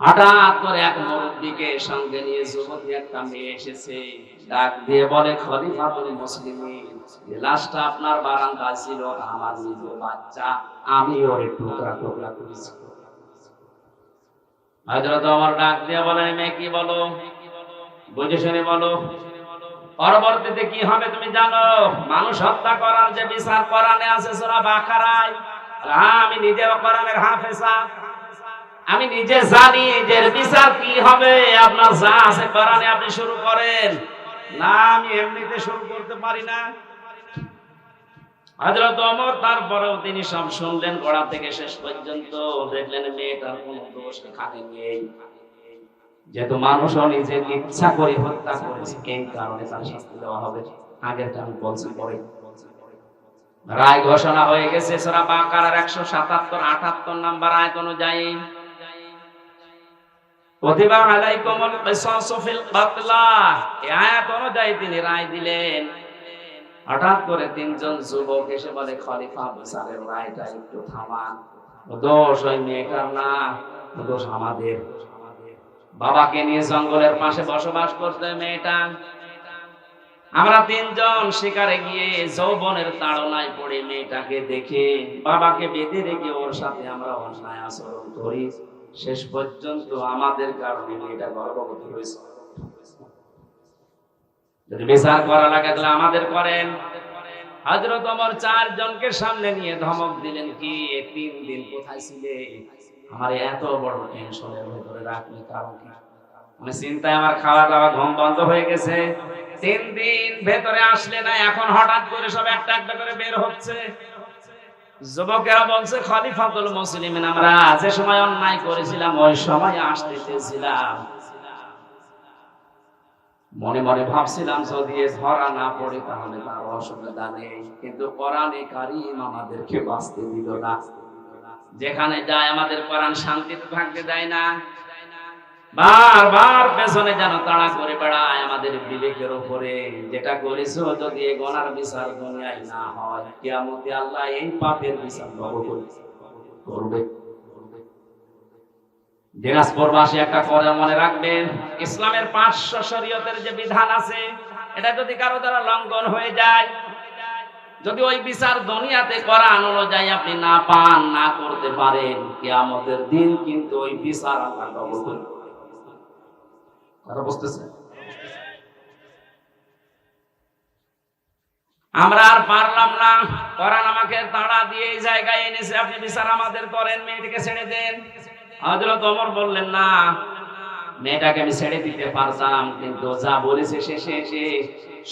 হঠাৎ করে এক মুরব্বীকে সঙ্গে নিয়ে যুবতী একটা মেয়ে এসেছে, ডাক দিয়ে বলে, খলিফাতুল মুসলিমিন, যে লাশটা আপনার বারান্দায় ছিল আমার নিজের বাচ্চা, আমি ওরে টুকরা টুকরা করেছি। হযরত ওমর ডাক দিয়ে বলেন, মেয়ে কি বলো, বুঝে শুনে বলো। পরবর্তীতে কি হবে তুমি জানো? মানুষ হত্যা করার যে বিচার কোরআনে আছে সূরা বাকারায়, আমি নিজেও কোরআনের হাফেজা, আমি নিজে জানি যে বিচার কি হবে। আপনার যা আছে কোরআনে আপনি শুরু করেন না, আমি এমনিতে শুরু করতে পারি না। হযরত ওমর তারপরেও তিনি সব শুনলেন গোড়া থেকে শেষ পর্যন্ত, দেখলেন মেয়েটার কোনো দোষ এখানে নেই, যেহেতু মানুষও নিজের ইচ্ছা করে হত্যা করেছে, এই কারণে তার শাস্তি দেওয়া হবে। আগেরটা আমি বলছি পরে। রায় ঘোষণা হয়ে গেছে সূরা বাকারার 177-78 নাম্বার আয়াত অনুযায়ী, কুতিবা আলাইকুমুল কিসাসু ফিল কাতলা, এই আয়াত অনুযায়ী তিনি রায় দিলেন। হঠাৎ করে তিনজন যুবক এসে বলে, খলিফা বিচারের রায়টা একটু থামান, দোষ ওই মেয়েটার না, দোষ আমাদের। বাবাকে নিয়ে জঙ্গলের পাশে বসবাস করতে মেয়েটা, আমরা তিনজন শিকারে গিয়ে যৌবনের তাড়নায় পড়ে মেয়েটাকে দেখে বাবাকে বেঁধে রেখে ওর সাথে আমরা অন্যায় আচরণ করি, শেষ পর্যন্ত আমাদের কারণে মেয়েটা গর্ভবতী হয়েছে। যদি বিচার করা লাগে তাহলে আমাদের করেন। হযরত ওমর চারজনকে সামনে নিয়ে ধমক দিলেন, কি 3 দিন কোথায় ছিলে? আমার এত বড় টেনশনের ভিতরে রাখলে কারণ কি? আমি চিন্তায় আমার খাওয়া দাওয়া ঘুম বন্ধ হয়ে গেছে। 3 দিন ভেতরে আসলে না, এখন হঠাৎ করে সব একটা একটা করে বের হচ্ছে। যুবকেরা বলছে, খলিফাতুল মুসলিমিন, আমরা যে সময় অন্যায় করেছিলাম ওই সময় আসতে চেয়েছিলাম, মনে মনে ভাবছিলাম যদি ধরা না পড়ে তাহলে তার অসুবিধা নেই, কিন্তু কোরআনে কারীম আমাদেরকে বাঁচতে দিল না। যেখানে যায় আমাদের কোরআন শান্তিতে থাকতে দেয় না, বারবার পেছনে যেন তাড়া করে বেড়ায় আমাদের বিবেকের উপরে। যেটা করেছো যদি এই গুনার বিচার দুনিয়ায় না হয়, কিয়ামতে আল্লাহ এই পাপের বিচার করবে। দিনাজপুরবাসী একটা কথা মনে রাখবেন, ইসলামের 500 শরীয়তের যে বিধান আছে, এটা যদি কারো দ্বারা লঙ্ঘন হয়ে যায়, যদি ওই বিচার দুনিয়াতে কোরআন অনুযায়ী আপনি না পান, না করতে পারেন, কিয়ামতের দিন কিন্তু ওই বিচার আল্লাহ কবুল করবে। কথা বুঝতেছেন? আমরা আর পারলাম না, কোরআন আমাকে তাড়া দিয়ে এই জায়গায় এনেছে, আপনি বিচার আমাদের করেন, মেয়েটিকে ছেড়ে দেন। হযরত ওমর বললেন, না, মেয়েটাকে আমি ছেড়ে দিতে পারতাম, কিন্তু যা বলেছে শেষে এসে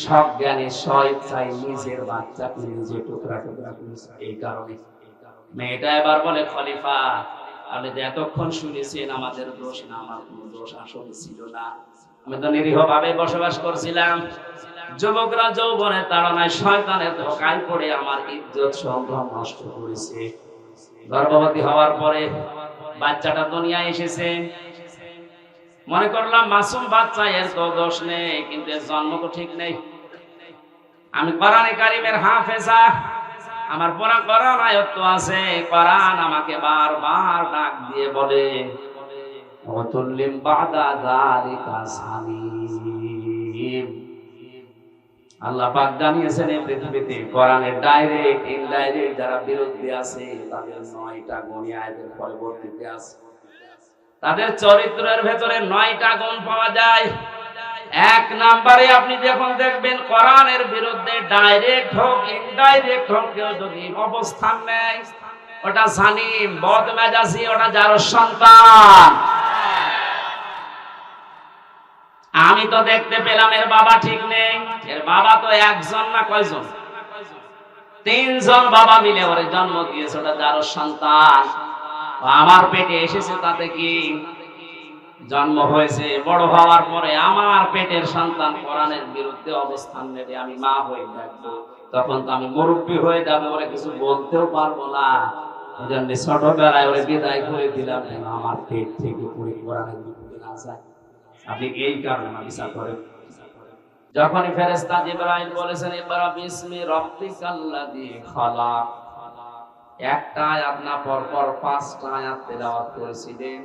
সজ্ঞানে স্বেচ্ছায় নিজের বাচ্চাকে নিজে টুকরা টুকরা করেছে। এই কারণে মেয়েটা এবার বলে, খলিফা, আপনি তো এতক্ষণ শুনেছেন আমাদের দোষ না, আমার কোনো দোষ আসলে ছিল না, আমি তো নিরীহ ভাবে বসবাস করছিলাম। যুবকরা যৌবনের তাড়নায় শয়তানের ধোঁকায় পড়ে আমার ইজ্জত সম্মান নষ্ট করেছে। গর্ভবতী হওয়ার পরে বাচ্চাটা দুনিয়ায় এসেছে, মনে করলাম মাসুম বাচ্চা, এর তো দোষ নেই, কিন্তু এর জন্ম তো ঠিক নেই। আমি কোরআনে কারীমের হাফেজা, আমার পুরা কোরআন আয়াত আছে। কোরআন আমাকে বারবার ডাক দিয়ে বলে, ওয়াতুল্লিম বাদা যালিকা সালিম। আল্লাহ পাক জানিয়েছেন এই পৃথিবীতে কোরআনের ডাইরেক্ট ইনডাইরেক্ট যারা বিরোধী আছে তাদের 9টা গুণ আয়াতের পরবর্তীতে আছে। তাদের চরিত্রের ভেতরে 9টা গুণ পাওয়া যায়। 1 নম্বরে আপনি যখন দেখবেন কোরআনের বিরুদ্ধে ডাইরেক্ট হোক ইনডাইরেক্ট হোক কেউ যদি অবস্থান নেয়, ওটা জালিম, বদমেজাজি, ওটা যার সন্তান। আমি তো দেখতে পেলাম এর বাবা ঠিক নেই, এর বাবা তো একজন না কয়জন, 3 জন বাবা মিলে ওরে জন্ম দিয়েছে, ওটা যার সন্তান। আমার পেটে এসেছে তাতে কি, জন্ম হয়েছে, বড় হওয়ার পরে আমার পেটের সন্তান কোরআনের বিরুদ্ধে অবস্থান নেবে, আমি মা হয়ে থাকবো, তখন তো আমি মুরব্বী হয়ে যাবো, ওরে কিছু বলতেও পারবো না। এজন্য ছোটবেলায় ওরে বিদায় করে দিলাম, আমার পেট থেকে পুরো কোরআনের বিরুদ্ধে না যায়। আপনি এই কারণে বিচার করেন। যখন ফেরেশতা জিবরাইল বলেছেন, ইকরা বিসমি রাব্বিকাল্লাযী খালাক, একটা আয়াত না পরপর 5টা আয়াত তেলাওয়াত করেছিলেন।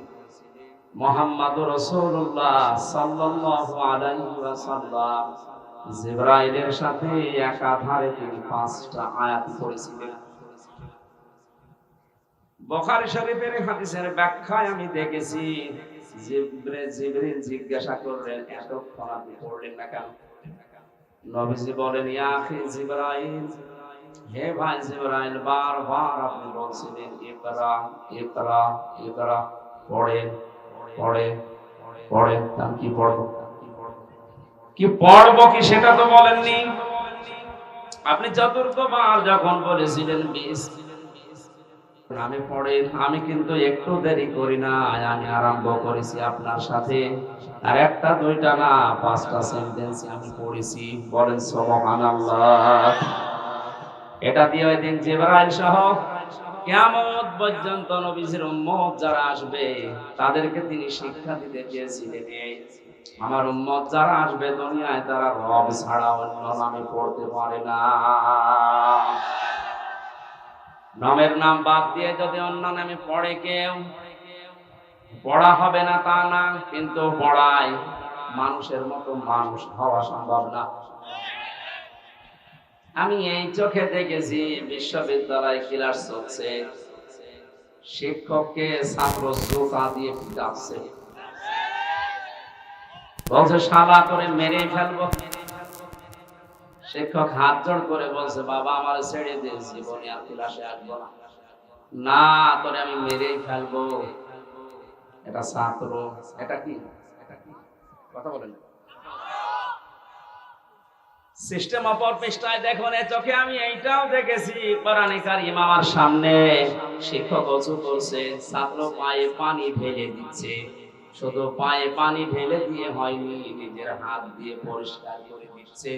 মুহাম্মাদুর রাসূলুল্লাহ সাল্লাল্লাহু আলাইহি ওয়াসাল্লাম জিবরাইলের সাথে একাধারে তিনি 5টা আয়াত পড়েছিলেন। বুখারী শরীফের হাদিসের ব্যাখ্যায় আমি দেখেছি জিবরিল জিজ্ঞাসা করলেন, এতক্ষণ আপনি পড়লেন না কেন? নবীজি বলেন, ইয়া আখি জিবরাইল, হে ভাই জিবরাইল, বারবার আপনি বলছিলেন ইকরা ইকরা ইকরা, পড়েন পড়েন পড়েন। আমি কি পড়বো, কি পড়বো কি সেটা তো বলেননি। আপনি চতুর্থবার যখন বলেছিলেন আমি পড়েন, আমি কিন্তু একটু দেরি করি না, আমি আরম্ভ করেছি আপনার সাথে। আর একটা দুইটা না, 5টা সেন্টেন্স আমি পড়েছি। বলেন সুবহানাল্লাহ। এটা দিয়ে ওই দিন জিবরাইল সহ কিয়ামত পর্যন্ত নবীর উম্মত যারা আসবে তাদেরকে তিনি শিক্ষা দিতে চেয়েছিলেন, আমার উম্মত যারা আসবে দুনিয়ায় তারা রব ছাড়া অন্য নামে পড়তে পারে না। নামের নাম বাদ দিয়ে যদি অন্য নামে পড়ে কেউ, পড়া হবে না তা না, কিন্তু পড়ায় মানুষের মতো মানুষ হওয়া সম্ভব না। আমি এই চোখে দেখেছি বিশ্ববিদ্যালয় ক্লাস চলছে, শিক্ষককে ছাত্র জুতা দিয়ে পিটাচ্ছে, বলছে শালা করে মেরে ফেলবো। শিক্ষক হাত জোড় করে বলছে, বাবা আমার ছেড়ে দিয়ে, জীবনে আর ক্লাসে আসবো না। না, তোরে আমি মেরেই ফেলবো। এটা ছাত্র, এটা কি কথা বলেন, সিস্টেম অপর পৃষ্ঠায় দেখুন। এ চোখে আমি এইটাও দেখেছি, কোরআনে কারীম আমার সামনে শিক্ষক ওযু করছে, ছাত্র পায়ে পানি ঢেলে দিচ্ছে। শুধু পায়ে পানি ঢেলে দিয়ে হয়নি, নিজের হাত দিয়ে পরিষ্কার করে দিচ্ছে।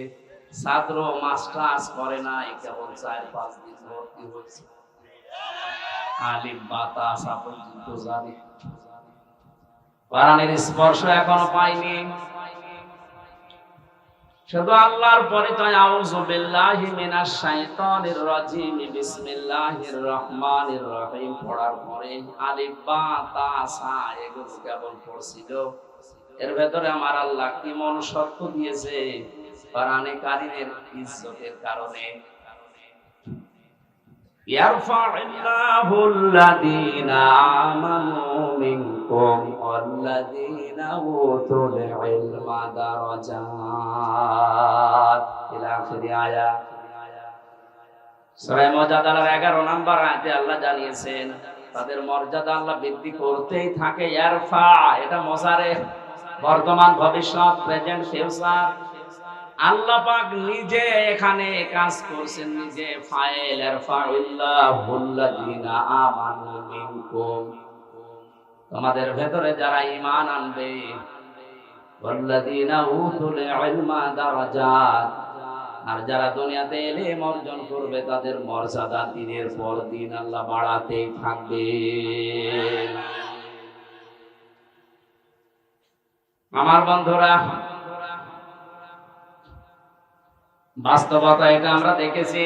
ছাত্র মাস্টার্স করে না, কেবল 4-5 দিন ভর্তি হয়েছে, আলিফ বা তা পর্যন্ত জানে, কোরআনের স্পর্শ এখনো পাইনি। শুধু আল্লাহর পরিচয়, আউযু বিল্লাহি মিনাশ শাইতানির রাজিম, বিসমিল্লাহির রহমানির রহিম পড়ার পরে আলিফ বা তা সা এগুলো কেবল পড়ছিল। এর ভেতরে আমার আল্লাহ কি মনুষ্যত্ব দিয়েছে কোরআনে কারীমের ইজ্জতের কারণে। ইয়ারফা'ুল্লাযীনা আমানু মিনকুম ওয়াল্লাযীনা উতুল ইলমা দারাজাত ইলা আখিরি আয়াত। সূরা মুজাদালার 11 নম্বর আয়াতে আল্লাহ জানিয়েছেন তাদের মর্যাদা আল্লাহ বৃদ্ধি করতেই থাকে। ইয়ারফা, এটা মুজারে, বর্তমান ভবিষ্যৎ, প্রেজেন্ট ফিউচার। আল্লাহ পাক নিজে এখানে কাজ করছেন, নিজে ফাইল। ইয়ারফাউল্লাহুল্লাযীনা আমানু মিনকুম, তোমাদের ভেতরে যারা ঈমান আনবে, ওয়াল্লাযীনা উতুল ইলমা দারাজাত, আর যারা দুনিয়াতে ইলম অর্জন করবে তাদের মর্যাদা দিনের পর দিন আল্লাহ বাড়াতেই থাকবে। আমার বন্ধুরা, বাস্তবতা এটা আমরা দেখেছি।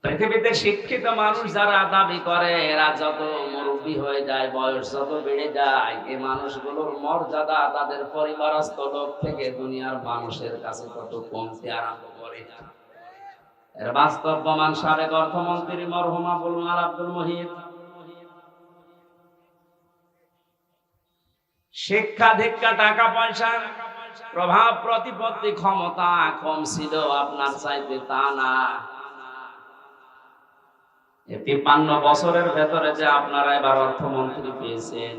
পৃথিবীতে শিক্ষিত মানুষ যারা দাবি করে, এরা যত মুরব্বী হয়ে যায়, বয়স যত বেড়ে যায়, এই মানুষগুলোর মর্যাদা তাদের পরিবারস্থ লোক থেকে দুনিয়ার মানুষের কাছে তত কমতে আরম্ভ করে। এর বাস্তব প্রমাণ সাবেক অর্থমন্ত্রী মরহুম আবুল মাল আব্দুল মুহিত। শিক্ষা দীক্ষা, টাকা পয়সা, প্রভাব প্রতিপত্তি, ক্ষমতা কম ছিল আপনার চাইতে, তা না। 53 বছরের ভেতরে যে আপনারা এবার অর্থমন্ত্রী পেয়েছেন,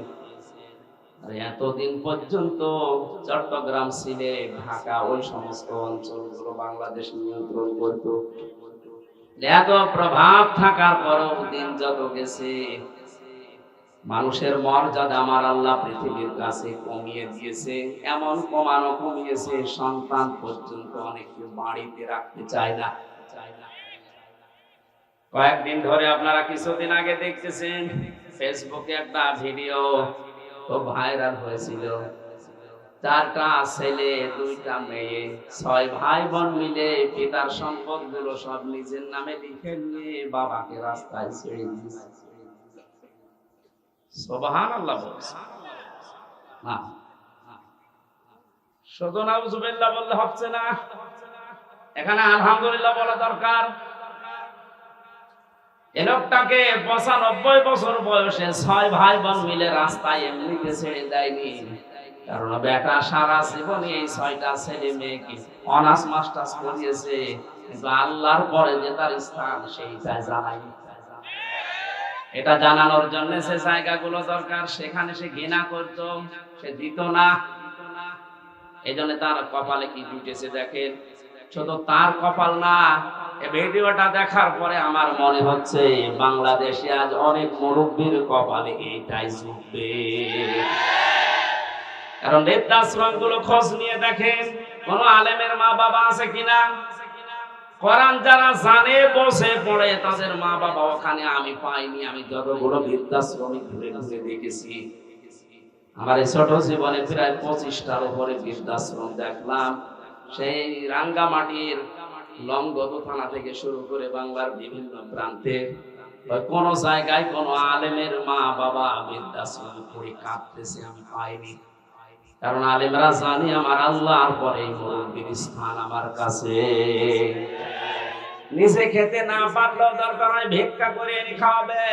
এতদিন পর্যন্ত চট্টগ্রাম, সিলেট, ঢাকা, ওই সমস্ত অঞ্চলগুলো বাংলাদেশ নিয়ন্ত্রণ করত। এত প্রভাব থাকার পরও দিন যত গেছে, মানুষের মর্যাদা আমার আল্লাহ পৃথিবীর কাছে কমিয়ে দিয়েছে। এমন কমিয়েছে, সন্তান পর্যন্ত অনেকে বাড়িতে রাখতে চায় না। কয়েকদিন ধরে আপনারা কিছুদিন আগে দেখতেছেন ফেসবুকে একটা ভিডিও খুব ভাইরাল হয়েছিল। 4টা ছেলে 2টা মেয়ে, 6 ভাই বোন মিলে পিতার সম্পদ গুলো সব নিজের নামে লিখে নিয়ে বাবাকে রাস্তায় ছেড়ে দিয়েছে। সুবহানাল্লাহ বলছে না, শুধু নাউজুবিল্লাহ বললে হচ্ছে না, এখানে আলহামদুলিল্লাহ বলা দরকার। এ লোকটাকে 95 বছর বয়সে 6 ভাই বোন মিলে রাস্তায় এমনিতে ছেড়ে দেয়নি, কারণ বেটা সারা জীবনে এই 6টা ছেলে মেয়েকে অনার্স মাস্টার্স করিয়েছে, কিন্তু আল্লাহর পরে যে তার স্থান সেইটা জানায়নি। এটা জানানোর জন্য সে জায়গাগুলো দরকার, সেখানে সে ঘৃণা করত, সে দিত না। এই জন্য তার কপালে কি জুটেছে দেখেন। শুধু তার কপাল না, এই ভিডিওটা দেখার পরে আমার মনে হচ্ছে বাংলাদেশে আজ অনেক মুরব্বীর কপালে এইটাই জুটবে। কারণ বৃদ্ধাশ্রম গুলো খোঁজ নিয়ে দেখেন কোন আলেমের মা বাবা আছে কিনা। কোরআন যারা জানে বসে পড়ে তাদের মা বাবা ওখানে আমি পাইনি। আমি যতগুলো বৃদ্ধাশ্রমে ঘুরে ঘুরে দেখেছি, আমার এই ছোট জীবনে প্রায় 25টার উপরে বৃদ্ধাশ্রম দেখলাম। সেই রাঙ্গামাটির লংগদু থানা থেকে শুরু করে বাংলার বিভিন্ন প্রান্তে কোন জায়গায় কোন আলেমের মা বাবা বৃদ্ধাশ্রম করে কাঁদতেছে আমি পাইনি। কারণ আলেমরা জানি আমার আল্লাহর পরে মুরব্বির স্থান আমার কাছে। নিজে খেতে না পারলেও দরকার হয় ভিক্ষা করে এনে খাওয়াবে,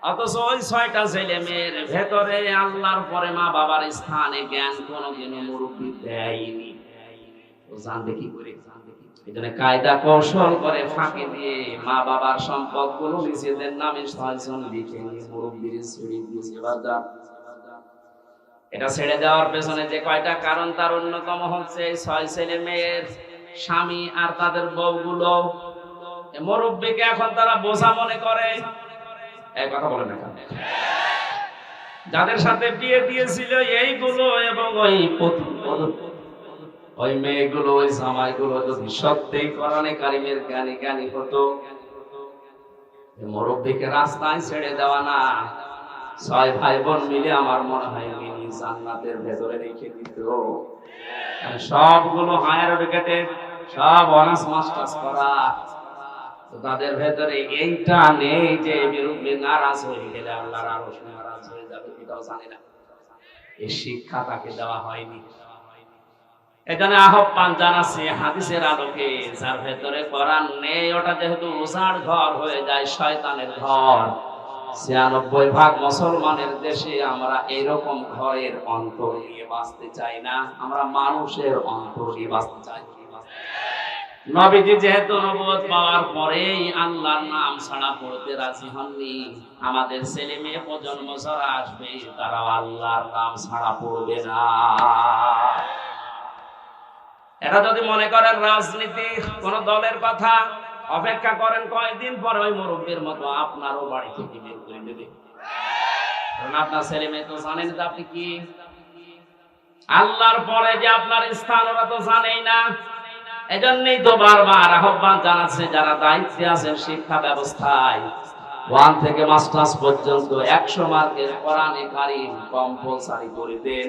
অথচ ওই 6টা ছেলে মেয়ের ভেতরে আল্লাহর পরে মা বাবার স্থানে জ্ঞান কোনোদিনও মুরব্বি দেয়নি। ও জানবে কি করে? এই জন্য কায়দা কৌশল করে ফাঁকি দিয়ে মা বাবার সম্পদ গুলো নিজেদের নামে 6 জন লিখে নিয়ে মুরব্বির ছেড়ে দিয়েছে। এটা ছেড়ে দেওয়ার পেছনে যে কয়টা কারণ, তার অন্যতম হচ্ছে 6 ছেলে মেয়ের স্বামী আর তাদের বউগুলো মুরব্বিকে এখন তারা বোঝা মনে করে। এই কথা বলে না, যাদের সাথে বিয়ে দিয়েছিল এইগুলো এবং ওই মেয়েগুলো ওই জামাইগুলো যদি সত্যিই কোরআনে কারিমের জ্ঞানী জ্ঞানী হতো, মুরব্বিকে রাস্তায় ছেড়ে দেওয়া না, 6 ভাই বোন মিলে আমার মনে হয় মিনি জান্নাতের ভেতরে রেখে দিত। সবগুলো হায়ার এডুকেটেড, সব অনার্স মাস্টার্স করা, তো তাদের ভেতরে এইটা নেই যে বিরুদ্ধে নারাজ হয়ে গেলে আল্লাহর আরশ নারাজ হয়ে যাবে, এটাও জানে না। এই শিক্ষা তাকে দেওয়া হয়নি। এখানে আহ্বান জানাচ্ছি হাদিসের আলোকে, যার ভেতরে কোরআন নেই ওটা যেহেতু উজাড় ঘর হয়ে যায়, শয়তানের ঘর। 96% মুসলমানের দেশে আমরা এরকম ঘরের অন্তর নিয়ে বাঁচতে চাই না, আমরা মানুষের অন্তর নিয়ে বাঁচতে চাই। নবীজি যেহেতু নবুয়ত পাওয়ার পরেই আল্লাহর নাম ছাড়া পড়তে রাজি হননি, আমাদের ছেলে মেয়ে প্রজন্ম যারা আসবে তারা আল্লাহর নাম ছাড়া পড়বে না। এটা যদি মনে করেন রাজনীতি কোন দলের কথা, অপেক্ষা করেন কয়েকদিন পরে ওই মুরব্বীর মতো আপনারও বাড়ি থেকে বের করে দেবে। কারণ আপনার ছেলে মেয়ে তো জানেন যে আপনি কি, আল্লাহর পরে যে আপনার স্থান ওরা তো জানেই না। এজন্যই তো বারবার আহ্বান জানাচ্ছে যারা দায়িত্বে আছেন শিক্ষা ব্যবস্থায় 1 থেকে মাস্টার্স পর্যন্ত 100 মার্কের কোরআনে কারীম কম্পালসারি করে দেন।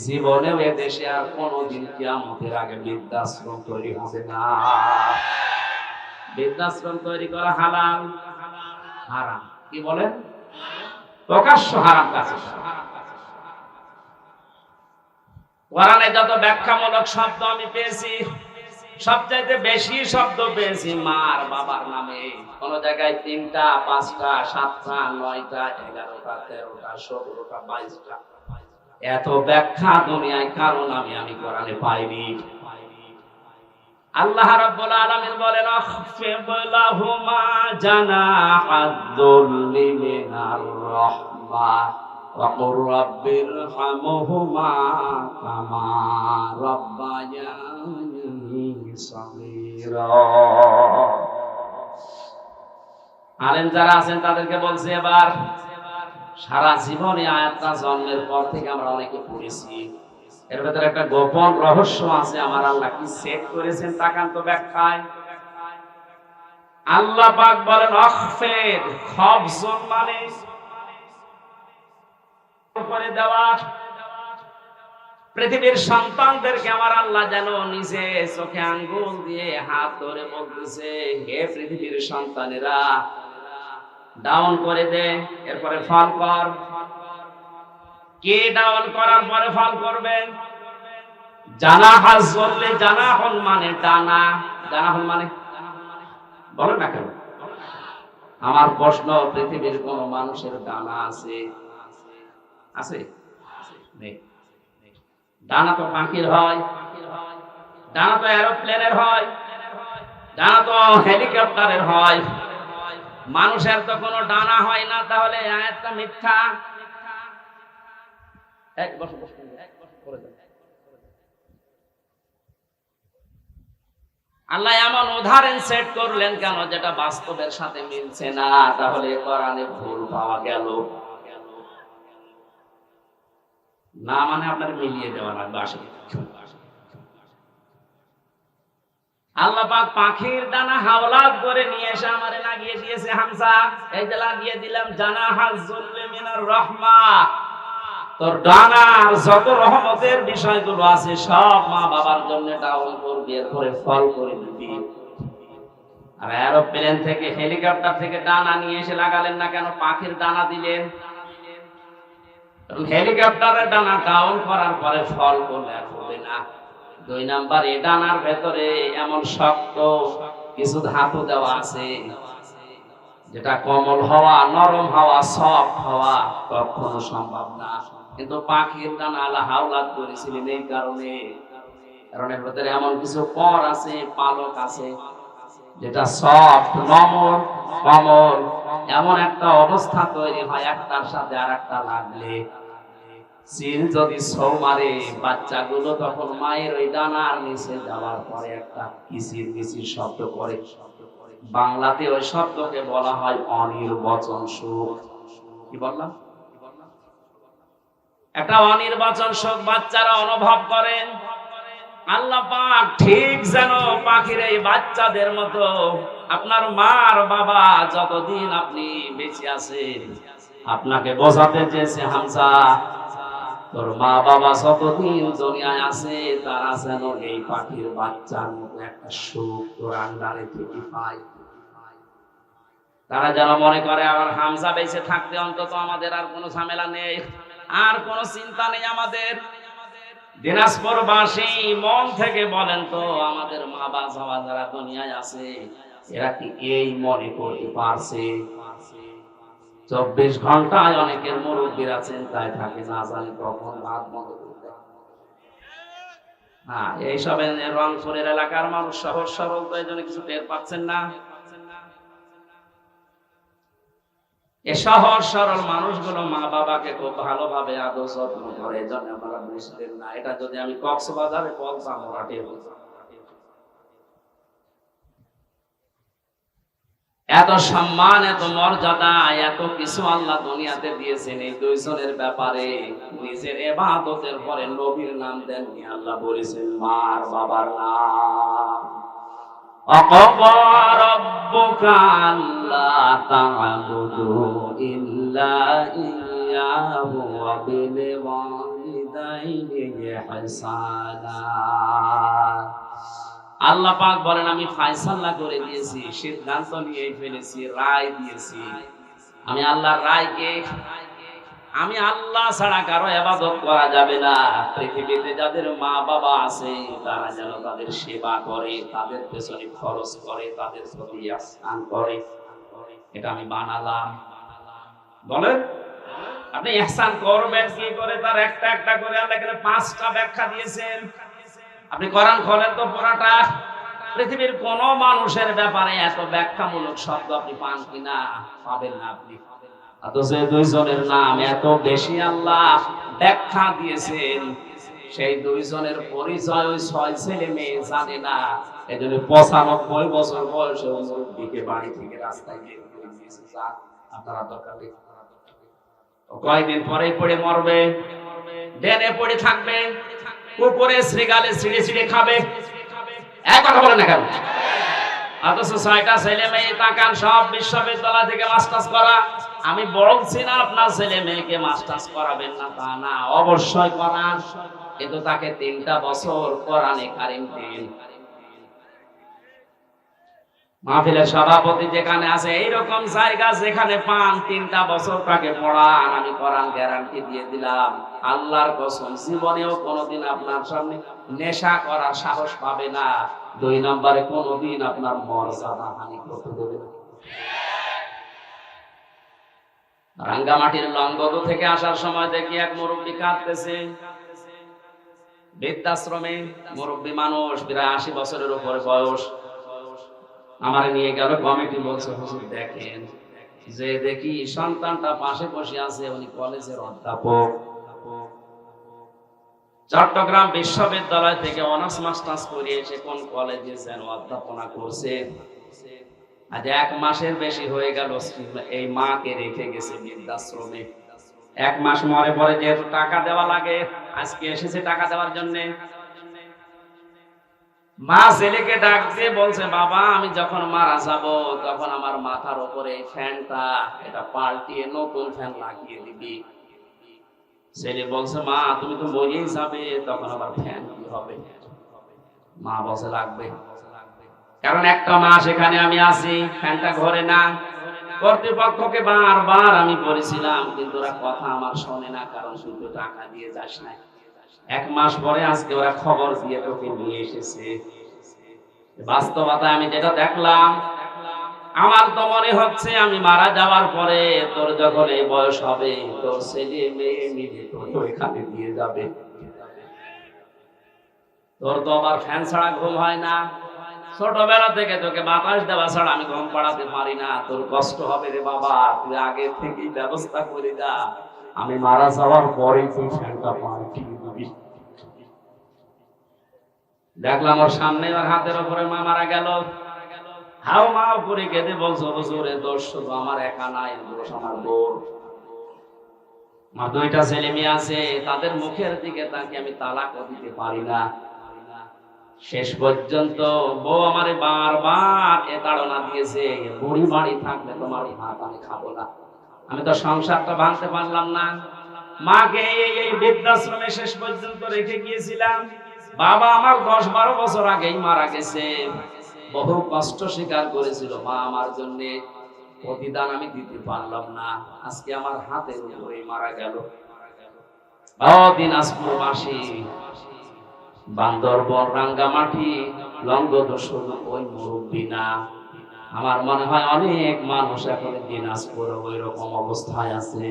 জীবনেও এ দেশে আর কোনোদিন কিয়ামতের আগে বৃদ্ধাশ্রম তৈরি হবে না। বৃদ্ধাশ্রম তৈরি করা হালাল, হারাম কি বলেন? প্রকাশ্য হারাম কাজ। কোরআনে যত ব্যাখ্যামূলক শব্দ আমি পেয়েছি, সবচাইতে বেশি শব্দ পেয়েছি মার বাবার নামে। কোন জায়গায় 3টা, 5টা, 7টা, 9টা, 11টা, 13টা, 17টা, 22টা, এত ব্যাখ্যা দুনিয়ায় কারণ আমি কোরআনে পাইনি। আল্লাহ রাব্বুল আলামিন বলেন আখফিদ লাহুমা জানাহাদ-দুল্লি মিনার রাহমাহ ওয়া কুর রাব্বিরহামহুমা কামা রাব্বায়ানি সাগীরা। আলেম যারা আছেন তাদেরকে বলছি, এবার সারা জীবনে আয়াতটা জন্মের পর থেকে আমরা অনেকে পড়েছি, এর ভেতরে একটা গোপন রহস্য আছে। আমার আল্লাহ কি সেট করেছেন তাকান তো ব্যাখ্যায়। আল্লাহ পাক বলেন আখফিদ, খফজন মানে উপরে দেওয়া। পৃথিবীর সন্তানদেরকে আমার আল্লাহ যেন নিজে চোখে আঙ্গুল দিয়ে হাত ধরে বলতেছে, হে পৃথিবীর সন্তানেরা, ডাউন করে দে, এরপরে ফল কর। কে ডাউন করার পরে ফল করবে? জানাহাজ বললে, জানাহন মানে ডানা, জানাহন মানে বলেন না কেন? আমার প্রশ্ন, পৃথিবীর কোন মানুষের ডানা আছে? আছে? নেই। ডানা তো পাখির হয়, ডানা তো এরোপ্লেনের হয়, ডানা তো হেলিকপ্টারের হয়, মানুষের তো কোনো ডানা হয় না। তাহলে আয়াতটা মিথ্যা। আল্লাহ এমন উদাহরণ সেট করলেন কেন যেটা বাস্তবের সাথে মিলছে না? তাহলে কোরআনে ভুল পাওয়া গেল না, মানে আপনার মিলিয়ে দেওয়া লাগবে। আসলে আল্লাহ পাক পাখির ডানা হাওলাত করে নিয়ে এসে আমারে লাগিয়ে দিয়েছে হামজা। এই যে লাগিয়ে দিলাম, জানাহাজ যুল্লি মিনার রাহমা। তোর ডানার যত রহমতের বিষয়গুলো আছে সব মা বাবার জন্য ডাউন করবি, এরপরে ফল করে দিবি। আর এরোপ্লেন থেকে, হেলিকপ্টার থেকে ডানা নিয়ে এসে লাগালেন না কেন? পাখির ডানা দিলেন। হেলিকপ্টারের ডানা ডাউন করার পরে ফল করলে আর হবে না। 2 নাম্বার, এই ডানার ভেতরে এমন শক্ত কিছু ধাতু দেওয়া আছে যেটা কোমল হওয়া, নরম হওয়া, সফট হওয়া কখনো সম্ভব না। কিন্তু পাখির ডানা আল্লাহ হাওলাত করেছিলেন এই কারণে, কারণ এর ভেতরে এমন কিছু পর আছে, পালক আছে যেটা সফট, নরম, কোমল। এমন একটা অবস্থা তৈরি হয় একটার সাথে আর একটা লাগলে, চিল যদি ছৌ মারে বাচ্চাগুলো, তখন মায়ের ওই ডানার নিচে যাওয়ার পরে একটা কিচির মিচির শব্দ করে। বাংলাতে ওই শব্দকে বলা হয় অনির্বচন সুখ। কি বললাম? একটা অনির্বচন সুখ বাচ্চারা অনুভব করেন। আল্লাহ পাক ঠিক যেন পাখির এই বাচ্চাদের মতো আপনার মার বাবা যতদিন আপনি বেঁচে আছেন, আপনাকে বোঝাতে চেয়েছে হামজা, তোর মা বাবা যতদিন দুনিয়ায় আছে তারা যেন এই পাখির বাচ্চার মতো একটা সুখ তোর আন্ডারে থেকে পায়। তারা যেন মনে করে আমার হামজা বেঁচে থাকতে অন্তত আমাদের আর কোনো ঝামেলা নেই, আর কোনো চিন্তা নেই আমাদের। দিনাজপুরবাসী মন থেকে বলেন তো, আমাদের মা বাবা যারা দুনিয়ায় আছে এরা কি এই মনে করতে পারছে? 24 ঘন্টায় অনেকের মুরব্বীরা চিন্তায় থাকে, না জানি কখন ভাত বন্ধ করবে। হ্যাঁ, এইসব রংপুরের এলাকার মানুষ সহজ সরল, তো এই জন্য কিছু টের পাচ্ছেন না। এই সহজ সরল মানুষগুলো মা বাবাকে খুব ভালোভাবে আদর যত্ন করে, এই জন্য আমরা বুঝতেন না। এটা যদি আমি কক্সবাজারে বলতাম ওরা টের পেত। এত সম্মান, এত মর্যাদা, এত কিছু আল্লাহ দুনিয়াতে দিয়েছেন এই দুইজনের ব্যাপারে। নিজের ইবাদতের পরে নবীর নাম দেননি, আল্লাহ বলেছেন মার বাবার নাম। وَقَضَى رَبُّكَ أَلَّا تَعْبُدُوا إِلَّا إِيَّاهُ وَبِالْوَالِدَيْنِ إِحْسَانًا। আল্লাহ পাক বলেন, আমি ফয়সালা করে দিয়েছি, সিদ্ধান্ত নিয়ে ফেলেছি, রায় দিয়েছি। আমি আল্লাহর রায়কে, আমি আল্লাহ ছাড়া কারো ইবাদত করা যাবে না। পৃথিবীতে যাদের মা বাবা আছে তারা যেন তাদের সেবা করে, তাদের পেছনে খরচ করে, তাদের প্রতি ইহসান করে। এটা আমি বানালাম। বলেন আপনি ইহসান করবেন কি করে? তার একটা একটা করে আল্লাহ এখানে 5টা ব্যাখ্যা দিয়েছেন। আপনি কোরআন খোলেন তো পুরাটা, পৃথিবীর কোন মানুষের ব্যাপারে এত ব্যাখ্যামূলক শব্দ আপনি পান কিনা? পাবেন না আপনি। অথচ দুইজনের নাম এত বেশি আল্লাহ ব্যাখ্যা দিয়েছেন, সেই দুইজনের পরিচয় ওই 6 ছেলে মেয়ে জানে না। এই জন্য 95 বছর বয়সে মুরব্বিকে বাড়ি থেকে রাস্তায় বের করে দিয়েছে। আপনারা দরকার নেই, কয়েকদিন পরেই পড়ে মরবে, ডেনে পড়ে থাকবে, কুকুরে শ্রীগালে ছিঁড়ে ছিঁড়ে খাবে। এক কথা বলেন না কেন? অথচ 6টা ছেলে মেয়ে তাকান, সব বিশ্ববিদ্যালয় থেকে মাস্টার্স করা। আমি বলছি না আপনার ছেলে মেয়েকে মাস্টার্স করাবেন না, তা না, অবশ্যই করান, কিন্তু তাকে 3টা বছর কোরআনে কারিম দিন। মাহফিলের সভাপতি যেখানে আছে এইরকম জায়গা যেখানে পান 3টা বছর তাকে পড়ান, আমি কোরআন গ্যারান্টি দিয়ে দিলাম, আল্লাহর কসম জীবনেও কোনোদিন আপনার সামনে নেশা করার সাহস পাবে না। 2 নম্বরে কোনোদিন আপনার মর্যাদা হানি করতে দেবে না। রাঙ্গামাটির লংগদু থেকে আসার সময় দেখি এক মুরব্বী কাঁদতেছে, বৃদ্ধাশ্রমে মুরব্বী মানুষ, প্রায় 80 বছরের উপরে বয়স। আমার নিয়ে গেল কমিটি, বলছে হুজুর দেখেন, যে দেখি সন্তানটা পাশে বসে আছে, উনি কলেজের অধ্যাপক, চট্টগ্রাম বিশ্ববিদ্যালয় থেকে অনার্স মাস্টার্স করে এসে কোন কলেজে যেন অধ্যাপনা করছে। আজ 1 মাসের বেশি হয়ে গেল এই মাকে রেখে গেছে বৃদ্ধাশ্রমে। 1 মাস মরে পরে যেহেতু টাকা দেওয়া লাগে, আজকে এসেছে টাকা দেওয়ার জন্য। মা ছেলেকে ডাক দিয়ে বলছে, বাবা আমি যখন মারা যাব তখন আমার মাথার উপরে এই ফ্যানটা এটা পাল্টিয়ে নতুন ফ্যান লাগিয়ে দিবি। ছেলে বলছে, মা তুমি তো মরেই যাবে, তখন আবার ফ্যান কি হবে? মা বলছে লাগবে, কারণ 1টা মাস এখানে আমি আছি, ফ্যানটা ঘরে না। কর্তৃপক্ষকে বারবার আমি বলেছিলাম, কিন্তু ওরা কথা আমার শোনে না, কারণ শুধু টাকা দিয়ে যাস না। 1 মাস পরে আজকে ওরা খবর দিয়ে তোকে নিয়ে এসেছে। বাস্তবতা আমি যেটা দেখলাম, আমার তো মনে হচ্ছে আমি মারা যাওয়ার পরে তোর যখন এই বয়স হবে, তোর ছেলে মেয়ে মিলে তোকে এখানে দিয়ে যাবে। তোর তো আবার ফ্যান ছাড়া ঘুম হয় না, ছোটবেলা থেকে তোকে বাতাস দেওয়া ছাড়া আমি ঘুম পাড়াতে পারি না, তোর কষ্ট হবে রে বাবা, তুই আগে থেকেই ব্যবস্থা করে যা, আমি মারা যাওয়ার পরে তুই ফ্যানটা পাল্টিয়ে দিবি। দেখলাম ওর সামনে ওর হাতের উপরে মা মারা গেল, হাও মাও করে কেঁদে বলছো, হুজুর দোষ শুধু আমার একা নাই, দোষ আমার বোর। মা 2টা ছেলে মেয়ে আছে, তাদের মুখের দিকে তাকে আমি তালাকও দিতে পারি না। শেষ পর্যন্ত বউ আমারে বারবার এ তাড়না দিয়েছে, বুড়ি বাড়ি থাকলে তোমার ভাত আমি খাবো না। আমি তো সংসারটা ভাঙতে পারলাম না। মাকে এই বৃদ্ধাশ্রমে শেষ পর্যন্ত রেখে গিয়েছিলাম। বাবা আমার 10-12 বছর আগেই মারা গেছে, বহু কষ্ট স্বীকার করেছিল মা আমার জন্য, প্রতিদান আমি দিতে পারলাম না। আজকে আমার হাতের উপরে মারা গেল। দিনাজপুরবাসী, বান্দরবন, রাঙ্গামাটি, লংগদু শুধু ওই মুরব্বী না, আমার মনে হয় অনেক মানুষ এখন দিনাজপুর ওই রকম অবস্থায় আছে।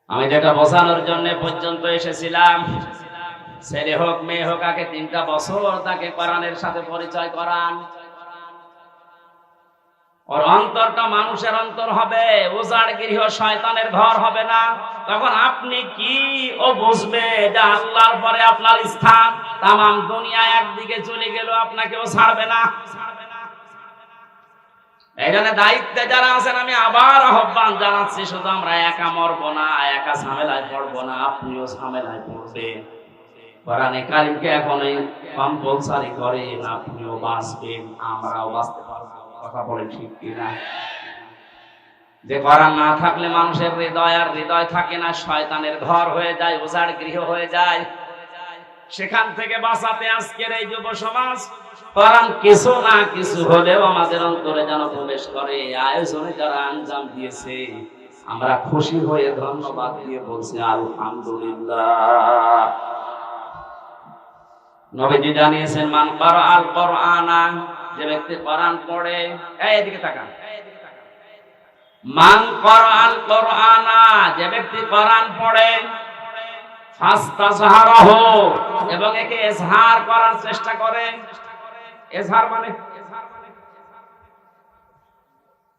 আমি যেটা বোঝানোর জন্য পর্যন্ত এসেছিলাম, ছেলে হোক মেয়ে হোক, আগে 3টা বছর তাকে কোরআনের সাথে পরিচয় করান। ওর অন্তরটা মানুষের অন্তর হবে, উজাড় গৃহ শয়তানের ঘর হবে না। তখন আপনি কি ও বুঝবে যে আল্লাহর পরে আপনার স্থান, তামাম দুনিয়া একদিকে চলে গেল, আপনাকেও ছাড়বে না। এই জন্য দায়িত্বে যারা আছেন আমি আবার আহ্বান জানাচ্ছি, শুধু আমরা একা মরবো না, একা ঝামেলায় পড়বো না, আপনিও ঝামেলায় পড়বেন। কোরআনে কারিমকে এখন কম্পালসারি করেন, আপনিও বাঁচবেন, আমরাও বাঁচতে পারবো। কথা বলেন ঠিক কিনা? যে কোরআন না থাকলে মানুষের হৃদয় আর হৃদয় থাকে না, শয়তানের ঘর হয়ে যায়, উজাড় গৃহ হয়ে যায়। সেখান থেকে বাঁচাতে আজকের এই যুব সমাজ কোরআন কিছু না কিছু হলেও আমাদের অন্তরে যেন প্রবেশ করে। আয়োজনে যারা আঞ্জাম দিয়েছে, আমরা খুশি হয়ে ধন্যবাদ দিয়ে বলছি আলহামদুলিল্লাহ। নবীজি জানিয়েছেন, মান ক্বারাআল কুরআনা, যে ব্যক্তি কোরআন পড়ে, এদিকে তাকান, মান ক্বারাআল কুরআনা, যে ব্যক্তি কোরআন পড়ে, ফাস্তাজহারাহু, এবং একে ইজহার করার চেষ্টা করে। ইজহার মানে,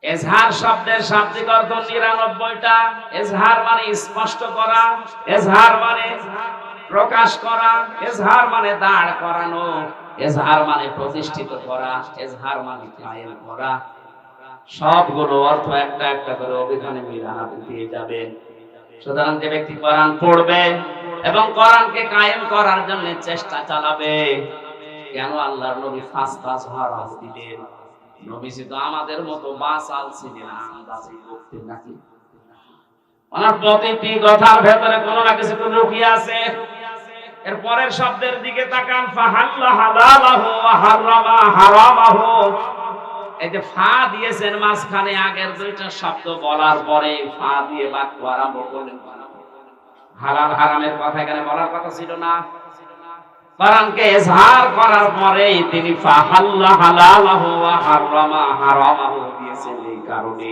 ইজহার শব্দের শাব্দিক অর্থ 99টা। ইজহার মানে স্পষ্ট করা, ইজহার মানে প্রকাশ করা, ইজহার মানে দাঁড় করানো, ইজহার মানে প্রতিষ্ঠিত করা, ইজহার মানে কায়েম করা। সবগুলো অর্থ একটা একটা করে অভিধানে মিলান, আপনি পেয়ে যাবেন। সুতরাং যে ব্যক্তি কোরআন পড়বে এবং কোরআনকে কায়েম করার জন্য চেষ্টা চালাবে, কেন আল্লাহর নবী ফাস্তাজহারাহু দিলেন? নবীজি তো আমাদের মতো বাসাল ছিলেন, আন্দাজে করতেন নাকি? ওনার প্রতিটি কথার ভেতরে কোনো না কিছু লুকিয়ে আছে। এর পরের শব্দের দিকে তাকান, ফাহাল্লা হালালাহু ওয়া হারামা হারামাহু। এই যে ফা দিয়েছেন মাঝখানে, আগের দুইটা শব্দ বলার পরে ফা দিয়ে বাক্য আরম্ভ করলেন। হালাল হারামের কথা এখানে বলার কথা ছিল না। কোরআনকে ইজহার করার পরে তিনি ফাহাল্লা হালালাহু ওয়া হারামা হারামাহু দিয়েছেন এই কারণে,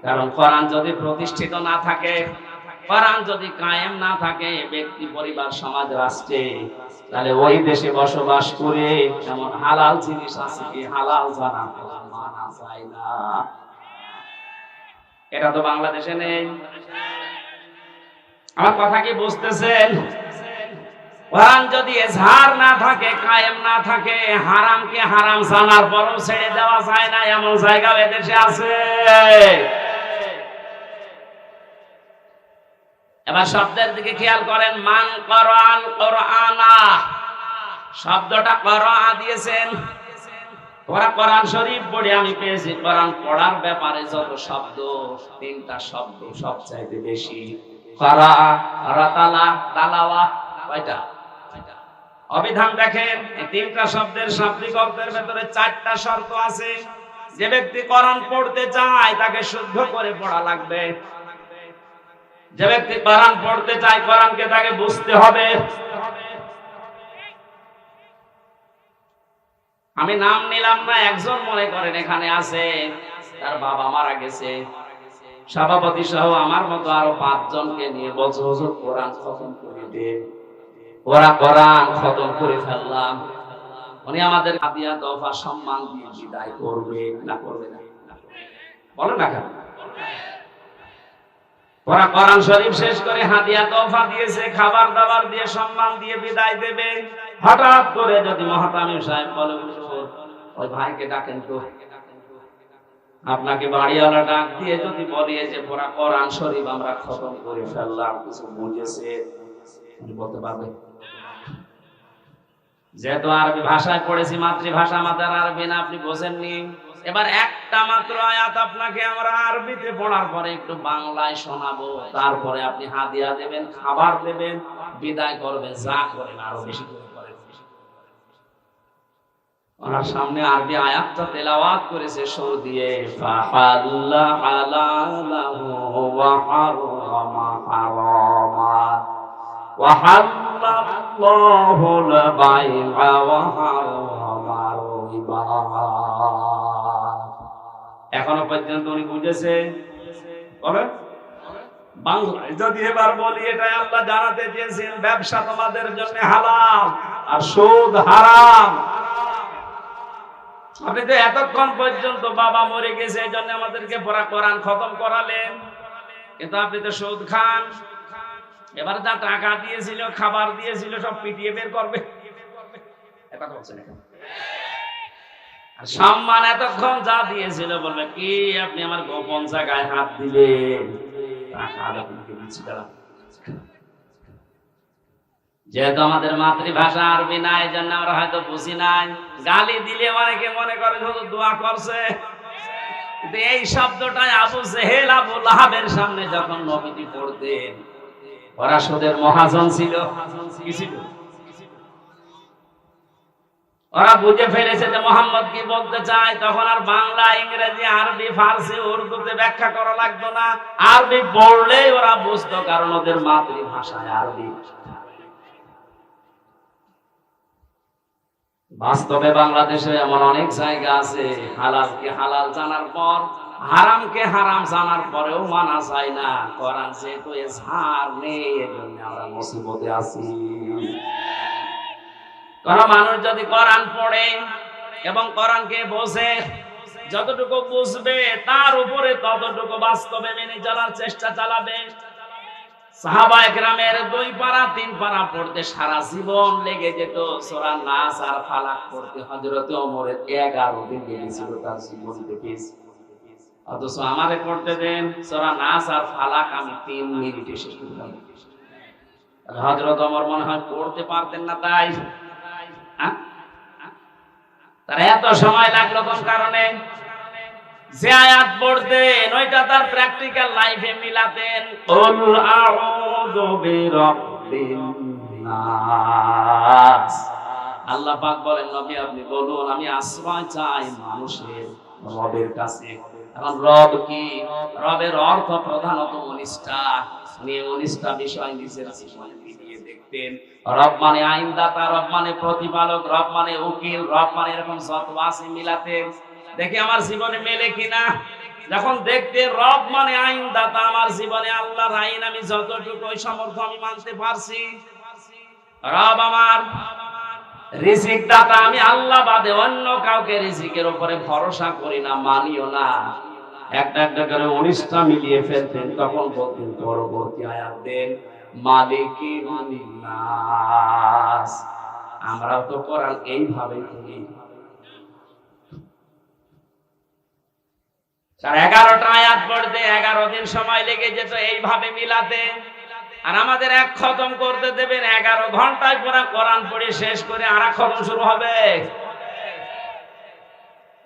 কারণ কোরআন যদি প্রতিষ্ঠিত না থাকে, কোরআন যদি কায়েম না থাকে ব্যক্তি, পরিবার, সমাজ, রাষ্ট্রে, তাহলে ওই দেশে বসবাস করে এমন হালাল জিনিস আছে কি হালাল জানা মানা যায় না। এটা তো বাংলাদেশে নেই। আমার কথা কি বুঝতেছেন? কোরআন যদি ইজহার না থাকে, কায়েম না থাকে, হারামকে হারাম জানার পরও ছেড়ে দেওয়া যায় না, এমন জায়গা এদেশে আছে। এবার শব্দের দিকে খেয়াল করেন, মান করাল কোরআনা, শব্দটা করা দিয়েছেন। ওরা কোরআন শরীফ পড়ে আমি পেয়েছি কোরআন পড়ার ব্যাপারে যত শব্দ, তিনটা শব্দ সবচাইতে বেশি। করা, রাতালা, তালাওয়া, কয়টা? অভিধান দেখেন, এই তিনটা শব্দের শাব্দিক অর্থের ভেতরে চারটা শর্ত আছে। যে ব্যক্তি কোরআন পড়তে চায় তাকে শুদ্ধ করে পড়া লাগবে। যে ব্যক্তি কোরআন পড়তে চায় কোরআনকে তাকে বুঝতে হবে। আমি নাম নিলাম না, একজন মনে করেন এখানে আছে তার বাবা মারা গেছে, সভাপতি সহ আমার মতো আরো 5 জনকে নিয়ে বলছে হুজুর কোরআন খতম করে দে। ওরা কোরআন খতম করে ফেললাম, উনি আমাদের হাদিয়া তোফা সম্মান দিয়ে বিদায় করবে না করবে না? বলেন না কেন? ওরা কোরআন শরীফ শেষ করে হাদিয়া তোফা দিয়েছে, খাবার দাবার দিয়ে সম্মান দিয়ে বিদায় দেবে। হঠাৎ করে যদি মহতামিম সাহেব বলে ওই ভাইকে ডাকেন তো, আপনাকে বাড়িওয়ালা ডাক দিয়ে যদি বলে যে পুরা কোরআন শরীফ আমরা খতম করে ফেললাম, কিছু বুঝেছে বলতে পারবে? যেহেতু আরবি ভাষায় পড়েছি, মাতৃভাষা আমাদের আরবি না, আপনি বোঝেননি। এবার একটা মাত্র আয়াত আপনাকে আমরা আরবিতে পড়ার পরে একটু বাংলায় শোনাবো, তারপরে আপনি হাদিয়া দেবেন, খাবার দেবেন, বিদায় করবেন, যা করেন আরো বেশি করে করেন। ওনার সামনে আরবি আয়াতটা তেলাওয়াত করেছে সুর দিয়ে, ফাহাল্লা হালালাহু ওয়া হারামা হারামা ওয়া হাল্লাল্লাহুল বাই'a ওয়া হারামার রিবা। এখনো পর্যন্ত উনি বুঝেছে? বলেন বাংলায় যদি এবার বলি, এটাই আল্লাহ জানাতে চেয়েছেন ব্যবসা তোমাদের জন্য হালাল আর সুদ হারাম। আপনি তো এতক্ষণ পর্যন্ত বাবা মরে গেছে এই জন্য আমাদেরকে পড়া কোরআন খতম করালেন, কিন্তু আপনি তো সুদ খান। এবার যা টাকা দিয়েছিল, খাবার দিয়েছিল, সব পিটিয়ে বের করবে। এটা বলছেন এখন। আর সম্মান এতক্ষণ যা দিয়েছিল বলবে কি আপনি আমার গোপন জায়গায় হাত দিলেন, টাকা আপনাকে দিচ্ছি দাঁড়া। যেহেতু আমাদের মাতৃভাষা আরবি না, এই জন্য আমরা হয়তো বুঝি নাই। গালি দিলে অনেকে মনে করে শুধু দোয়া করছে, কিন্তু এই শব্দটাই আবু জেহেল আবু লাহাবের সামনে যখন নবীজি পড়তেন, ওরা সুদের মহাজন ছিল, কি ছিল? ওরা বুঝে ফেলেছে যে মোহাম্মদ কি বলতে চায়। তখন আর বাংলা, ইংরেজি, আরবি, ফার্সি, উর্দুতে ব্যাখ্যা করা লাগতো না। আরবি পড়লেই ওরা বুঝতো, কারণ ওদের মাতৃভাষায় আরবি। বাস্তবে বাংলাদেশে এমন অনেক জায়গা আছে হালালকে হালাল জানার পর হারামকে হারাম জানার পরেও মানা যায় না। কোরআন যেহেতু ইজহার নেই, এজন্য আমরা মুসিবতে আছি। কোন মানুষ যদি কোরআন পড়ে এবং কোরআনকে বোঝে, যতটুকু বুঝবে তার উপরে ততটুকু বাস্তবে মেনে চলার চেষ্টা চালাবে। সাহাবায়ে কেরামের 2 পারা 3 পারা পড়তে সারা জীবন লেগে যেত। সূরা নাস আর ফালাক পড়তে হযরত ওমরের 11 দিন লেগেছিল তার জীবন থেকে। অথচ আমারে পড়তে দেন সূরা নাস আর ফালাক আমি 3 মিনিটে শেষ করে দিলাম। হযরত ওমর মনে হয় পড়তে পারতেন না, তাই তার এত সময় লাগলো কোন কারণে? যে আয়াত পড়তেন ওইটা তার প্র্যাকটিক্যাল লাইফে মিলাতেন। কুল আউযু বিরাব্বিন নাস। আল্লাহ পাক বলেন, নবী আপনি বলুন আমি আশ্রয় চাই মানুষের রবের কাছে। এখন রব কি? রবের অর্থ প্রধানত 19টা। উনি 19টা বিষয় নিজের জীবনে মিলিয়ে দেখতেন। রব মানে আইনদাতা, রব মানে প্রতিপালক, রব মানে উকিল, রব মানে এরকম যত আছে মিলাতেন। দেখি আমার জীবনে মেলে কিনা। যখন দেখতে রব মানে আইনদাতা, আমার জীবনে আল্লাহর আইন আমি যতটুকু ওই সামর্থ্য আমি মানতে পারছি। রব আমার রিজিক দাতা, আমি আল্লাহ বাদে অন্য কাউকে রিজিকের উপরে ভরসা করি না, মানিও না। একটা একটা করে 19টা মিলিয়ে ফেলতেন। তখন বলতেন পরবর্তী আয়াত দেন মালিকিন নাস। আমরাও তো কোরআন এইভাবে পড়ি। 11টা আয়াত পড়তে 11 দিন সময় লেগে যেত এইভাবে মিলাতে। আর আমাদের এক খতম করতে দেবেন 11 ঘন্টায় পুরো কোরআন পড়ে শেষ করে আর এক খতম শুরু হবে।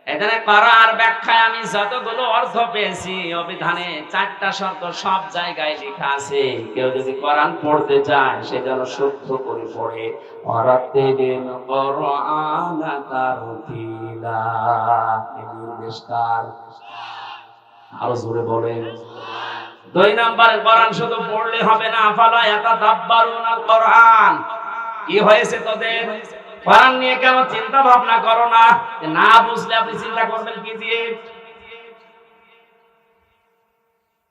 এখানে কোরআন ব্যাখ্যায় আমি যতগুলো অর্থ পেয়েছি, অভিধানে 4টা শর্ত সব জায়গায় লেখা আছে। কেউ যদি কোরআন পড়তে চায় সে যেন শুদ্ধ করে পড়ে। ওয়ারাত্তিলিল কোরআনা তারতিলা। এই নির্দেশকার আরো জোরে বলেন। 2 নম্বরে কোরআন শুধু পড়লে হবে না, আফালা ইয়াতাদাব্বারুনাল কোরআন। কি হয়েছে তোদের? কোরআন নিয়ে কেন চিন্তা ভাবনা করো না? না বুঝলে আপনি চিন্তা করবেন কি দিয়ে?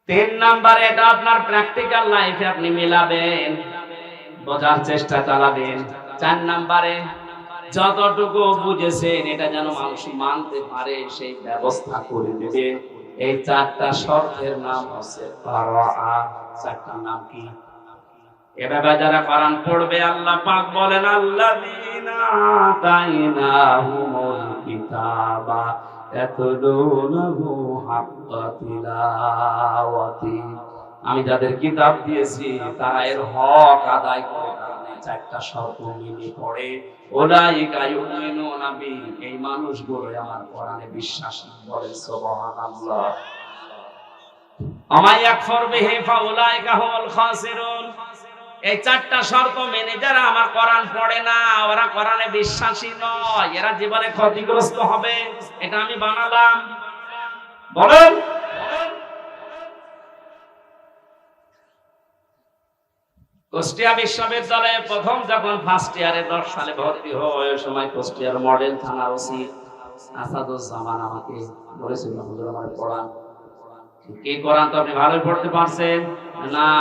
3 নম্বরে এটা আপনার প্র্যাকটিক্যাল লাইফে আপনি মিলাবেন, বোঝার চেষ্টা চালাবেন। 4 নম্বরে যতটুকু বুঝেছেন এটা যেন মানুষ মানতে পারে সেই ব্যবস্থা করে দেবেন। এই 4টা শর্তের নাম হচ্ছে কোরআন। 4টার নাম কি? এভাবে যারা কোরআন পড়বে আল্লাহ পাক বলেন আল্লাযীনা আতাইনাহুমুল কিতাবা ইয়াতলুনাহু হাক্কা তিলাওয়াতি। আমি যাদের কিতাব দিয়েছি তারা এর হক আদায় করে। কারণে 4টা শর্ত মিলে পড়ে। উলাইকা ইউমিনুনা বি, এই মানুষগুলো আমার কোরআনে বিশ্বাসী। বলেন সুবহানাল্লাহ। আমায় ইয়াকফুর বিহি ফাউলাইকা হুমুল খাসিরুন। এই 4টা শর্ত মেনে যারা আমার কোরআন পড়ে না, ওরা কোরআনে বিশ্বাসী নয়, এরা জীবনে ক্ষতিগ্রস্ত হবে। এটা আমি বানালাম। বলেন কুষ্টিয়া বিশ্ববিদ্যালয়ে প্রথম যখন ফার্স্ট ইয়ারে 10 সালে ভর্তি হয়, ওই সময় কুষ্টিয়ার মডেল থানার ওসি আসাদুজ্জামান আমাকে বলেছিল, হুজুর আমার পড়ান। কি কোরআন তো আপনি ভালোই পড়তে পারছেন না?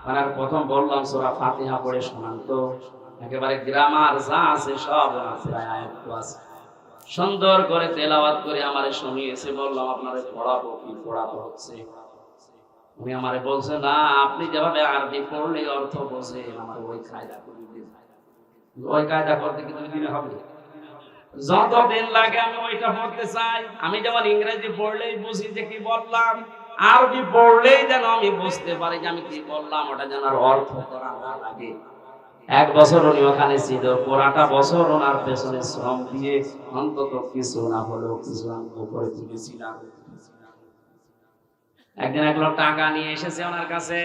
আর প্রথম বললাম সূরা ফাতিহা পড়ে শোনান তো। একেবারে গ্রামার যা আছে সব আছে, আয়াত আছে, সুন্দর করে তেলাওয়াত করে আমারে শুনিয়েছে। বললাম আপনারে পড়াবো, কি পড়াতে হচ্ছে? উনি আমারে বলছে না, আপনি যেভাবে আরবি পড়লে অর্থ বোঝে আমার ওই কায়দা করে দিন। ওই কায়দা করতে কি 2 দিনে হবে? যতদিন লাগে আমি ওইটা পড়তে চাই। আমি যেমন ইংরেজি পড়লেই বুঝি যে কি বললাম, আরবি পড়লেই যেন আমি বুঝতে পারি যে আমি কি বললাম, ওটা যেন আর অর্থ করা না লাগে। 1 বছর উনি ওখানে ছিল, পুরাটা বছর ওনার পেছনে শ্রম দিয়ে অন্তত কিছু না হলেও কিছু আমি উপরে তুলেছিলাম। একদিন এক লোক টাকা নিয়ে এসেছে ওনার কাছে,